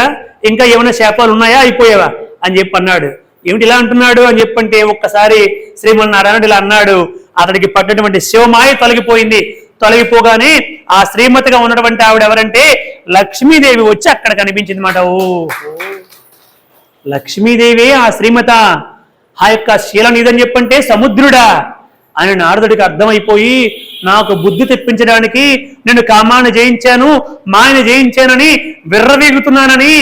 S3: ఇంకా ఏమైనా శాపాలు ఉన్నాయా, అయిపోయావా అని చెప్పి అన్నాడు. ఏమిటి ఇలా అంటున్నాడు అని చెప్పంటే ఒక్కసారి శ్రీమన్నారాయణుడు ఇలా అన్నాడు. అతడికి పడ్డటువంటి శివమాయ తొలగిపోయింది. తొలగిపోగానే ఆ శ్రీమతిగా ఉన్నటువంటి ఆవిడ ఎవరంటే లక్ష్మీదేవి వచ్చి అక్కడ కనిపించింది మాట. ఓ లక్ష్మీదేవి ఆ శ్రీమత, ఆ యొక్క శీలం ఇదని చెప్పంటే సముద్రుడా అని నారదుడికి అర్థమైపోయి, నాకు బుద్ధి తెప్పించడానికి నేను కామాన్ని జయించాను, మాయని జయించానని విర్రవీగుతున్నానని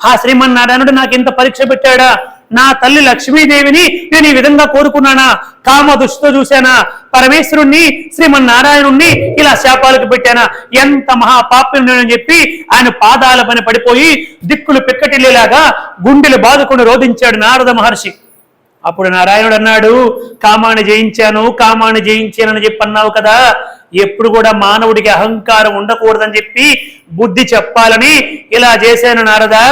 S3: ఆ శ్రీమన్నారాయణుడు నాకు ఇంత పరీక్ష పెట్టాడా, నా తల్లి లక్ష్మీదేవిని నేను ఈ విధంగా కోరుకున్నానా, కామ దృష్టితో చూశానా, పరమేశ్వరుణ్ణి శ్రీమన్నారాయణుణ్ణి ఇలా శాపాలకు పెట్టానా, ఎంత మహాపాప్యం నేనని చెప్పి ఆయన పాదాల పైన పడిపోయి దిక్కులు పిక్కటిల్లేలాగా గుండెలు బాదుకొని రోధించాడు నారద మహర్షి. అప్పుడు నారాయణుడు అన్నాడు, కామాన్ని జయించానని చెప్పి అన్నావు కదా, ఎప్పుడు కూడా మానవుడికి అహంకారం ఉండకూడదని చెప్పి బుద్ధి చెప్పాలని ఇలా చేశాను నారదా,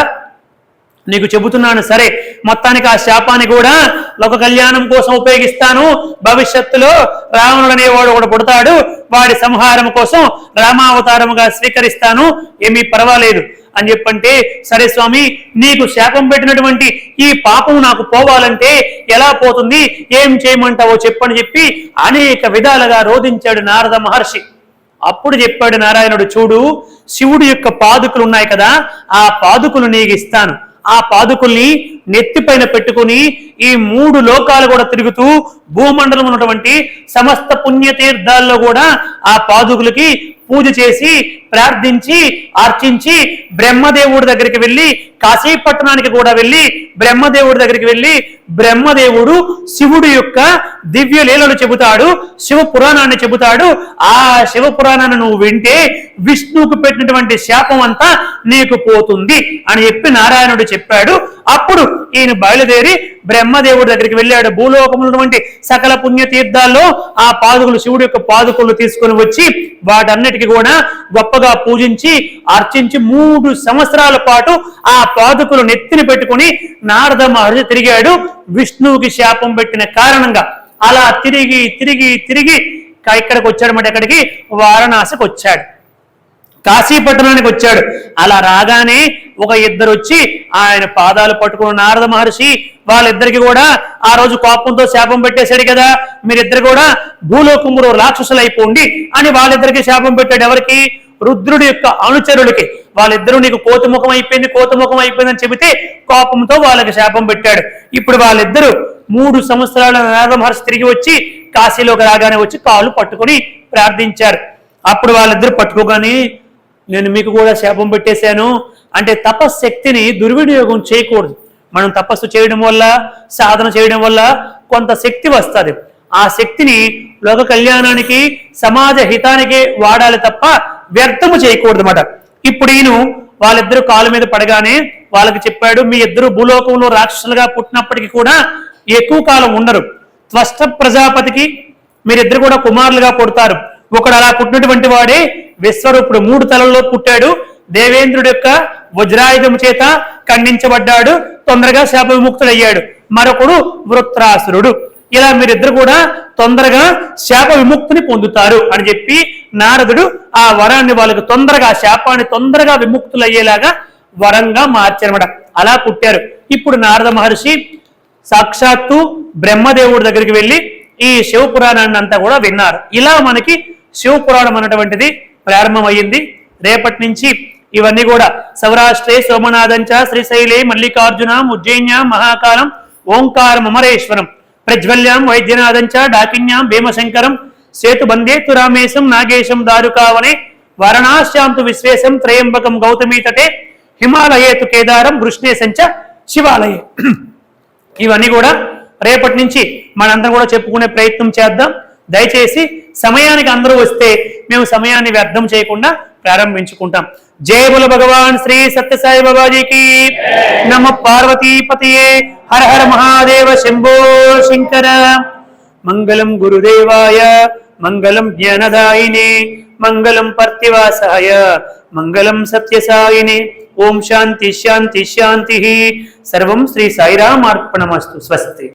S3: నీకు చెబుతున్నాను సరే, మొత్తానికి ఆ శాపాన్ని కూడా లోక కళ్యాణం కోసం ఉపయోగిస్తాను, భవిష్యత్తులో రావణుడు అనేవాడు ఒకడు పుడతాడు, వాడి సంహారం కోసం రామావతారముగా స్వీకరిస్తాను, ఏమీ పర్వాలేదు అని చెప్పంటే, సరే స్వామి నీకు శాపం పెట్టినటువంటి ఈ పాపం నాకు పోవాలంటే ఎలా పోతుంది, ఏం చేయమంటావో చెప్పని చెప్పి అనేక విధాలుగా రోధించాడు నారద మహర్షి. అప్పుడు చెప్పాడు నారాయణుడు, చూడు శివుడి యొక్క పాదుకులు ఉన్నాయి కదా, ఆ పాదుకులు నీకు ఇస్తాను, ఆ పాదుకుల్ని నెత్తిపైన పెట్టుకుని ఈ 3 లోకాలు కూడా తిరుగుతూ భూమండలం ఉన్నటువంటి సమస్త పుణ్యతీర్థాల్లో కూడా ఆ పాదుకులకి పూజ చేసి ప్రార్థించి అర్చించి బ్రహ్మదేవుడి దగ్గరికి వెళ్ళి కాశీపట్టణానికి కూడా వెళ్ళి బ్రహ్మదేవుడి దగ్గరికి వెళ్ళి బ్రహ్మదేవుడు శివుడు యొక్క దివ్య లీలలు చెబుతాడు, శివ పురాణాన్ని చెబుతాడు. ఆ శివ పురాణాన్ని నువ్వు వింటే విష్ణువుకు పెట్టినటువంటి శాపం అంతా నీకు పోతుంది అని చెప్పి నారాయణుడు చెప్పాడు. అప్పుడు ఈయన బయలుదేరి బ్రహ్మదేవుడి దగ్గరికి వెళ్ళాడు. భూలోకములు ఉన్నటువంటి సకల పుణ్యతీర్థాల్లో ఆ పాదుకులు, శివుడి యొక్క పాదుకులు తీసుకొని వచ్చి వాటన్నిటికీ కూడా గొప్పగా పూజించి అర్చించి 3 సంవత్సరాల పాటు ఆ పాదుకులు నెత్తిని పెట్టుకుని నారద మహర్షి తిరిగాడు విష్ణువుకి శాపం పెట్టిన కారణంగా. అలా తిరిగి తిరిగి తిరిగి ఇక్కడికి వచ్చాడు, ఎక్కడికి వారణాసికి వచ్చాడు, కాశీపట్టణానికి వచ్చాడు. అలా రాగానే ఒక ఇద్దరు వచ్చి ఆయన పాదాలు పట్టుకున్న నారద మహర్షి, వాళ్ళిద్దరికి కూడా ఆ రోజు కోపంతో శాపం పెట్టేశాడు కదా, మీరిద్దరు కూడా భూలోకములో రాక్షసులైపోండి అని వాళ్ళిద్దరికి శాపం పెట్టాడు. ఎవరికి? రుద్రుడి యొక్క అనుచరులకి. వాళ్ళిద్దరూ నీకు కోతుముఖం అయిపోయింది అని చెబితే కోపంతో వాళ్ళకి శాపం పెట్టాడు. ఇప్పుడు వాళ్ళిద్దరూ 3 సంవత్సరాల నారద మహర్షి తిరిగి వచ్చి కాశీలోకి రాగానే వచ్చి కాళ్ళు పట్టుకుని ప్రార్థించారు. అప్పుడు వాళ్ళిద్దరు పట్టుకోగానే, నేను మీకు కూడా శాపం పెట్టేశాను అంటే తపశ్శక్తిని దుర్వినియోగం చేయకూడదు. మనం తపస్సు చేయడం వల్ల, సాధన చేయడం వల్ల కొంత శక్తి వస్తుంది. ఆ శక్తిని లోక కళ్యాణానికి, సమాజ హితానికి వాడాలి తప్ప వ్యర్థము చేయకూడదు అన్నమాట. ఇప్పుడు ఈయన వాళ్ళిద్దరూ కాళ్ళ మీద పడగానే వాళ్ళకి చెప్పాడు, మీ ఇద్దరు భూలోకంలో రాక్షసులుగా పుట్టినప్పటికీ కూడా ఎక్కువ కాలం ఉండరు. త్వష్ట ప్రజాపతికి మీరిద్దరు కూడా కుమారులుగా పుడతారు. ఒకడు అలా పుట్టినటువంటి వాడే విశ్వరూపుడు, 3 తలల్లో పుట్టాడు. దేవేంద్రుడి యొక్క వజ్రాయుధము చేత ఖండించబడ్డాడు, తొందరగా శాప విముక్తుడయ్యాడు. మరొకడు వృత్రాసురుడు. ఇలా మీరిద్దరు కూడా తొందరగా శాప విముక్తిని పొందుతారు అని చెప్పి నారదుడు ఆ వరాన్ని వాళ్ళకి తొందరగా, శాపాన్ని తొందరగా విముక్తులయ్యేలాగా వరంగా మార్చారన్నమాట. అలా పుట్టారు. ఇప్పుడు నారద మహర్షి సాక్షాత్తు బ్రహ్మదేవుడి దగ్గరికి వెళ్ళి ఈ శివపురాణాన్ని అంతా కూడా విన్నారు. ఇలా మనకి శివపురాణం అన్నటువంటిది ప్రారంభమయ్యింది. రేపటి నుంచి ఇవన్నీ కూడా సౌరాష్ట్రే సోమనాథంచ శ్రీశైలే మల్లికార్జునం ఉజ్జయిన్యాం మహాకాలం ఓంకారం అమరేశ్వరం ప్రజ్వల్యాం వైద్యనాథంచ డాకిన్యాం భీమశంకరం సేతుబందేతు రామేశం నాగేశం దారుకావనే వారణాశ్యాంతు విశ్వేశం త్రయంబకం గౌతమీతటే హిమాలయేతు కేదారం వృష్ణేశంచ శివాలయే. ఇవన్నీ కూడా రేపటి నుంచి మనందరం కూడా చెప్పుకునే ప్రయత్నం చేద్దాం. దయచేసి సమయానికి అందరూ వస్తే మేము సమయాన్ని వ్యర్థం చేయకుండా ప్రారంభించుకుంటాం. జయ బోలో భగవాన్ శ్రీ సత్యసాయి బాబాజీకి. నమ పార్వతీపతియే. హర హర మహాదేవ శంభో శంకర. మంగళం గురుదేవాయ మంగళం జ్ఞానదాయినే మంగళం పర్తివాసాయ మంగళం సత్యసాయినే. ఓం శాంతి శాంతి శాంతి. సర్వం శ్రీ సాయిరామార్పణమస్తు. స్వస్తి.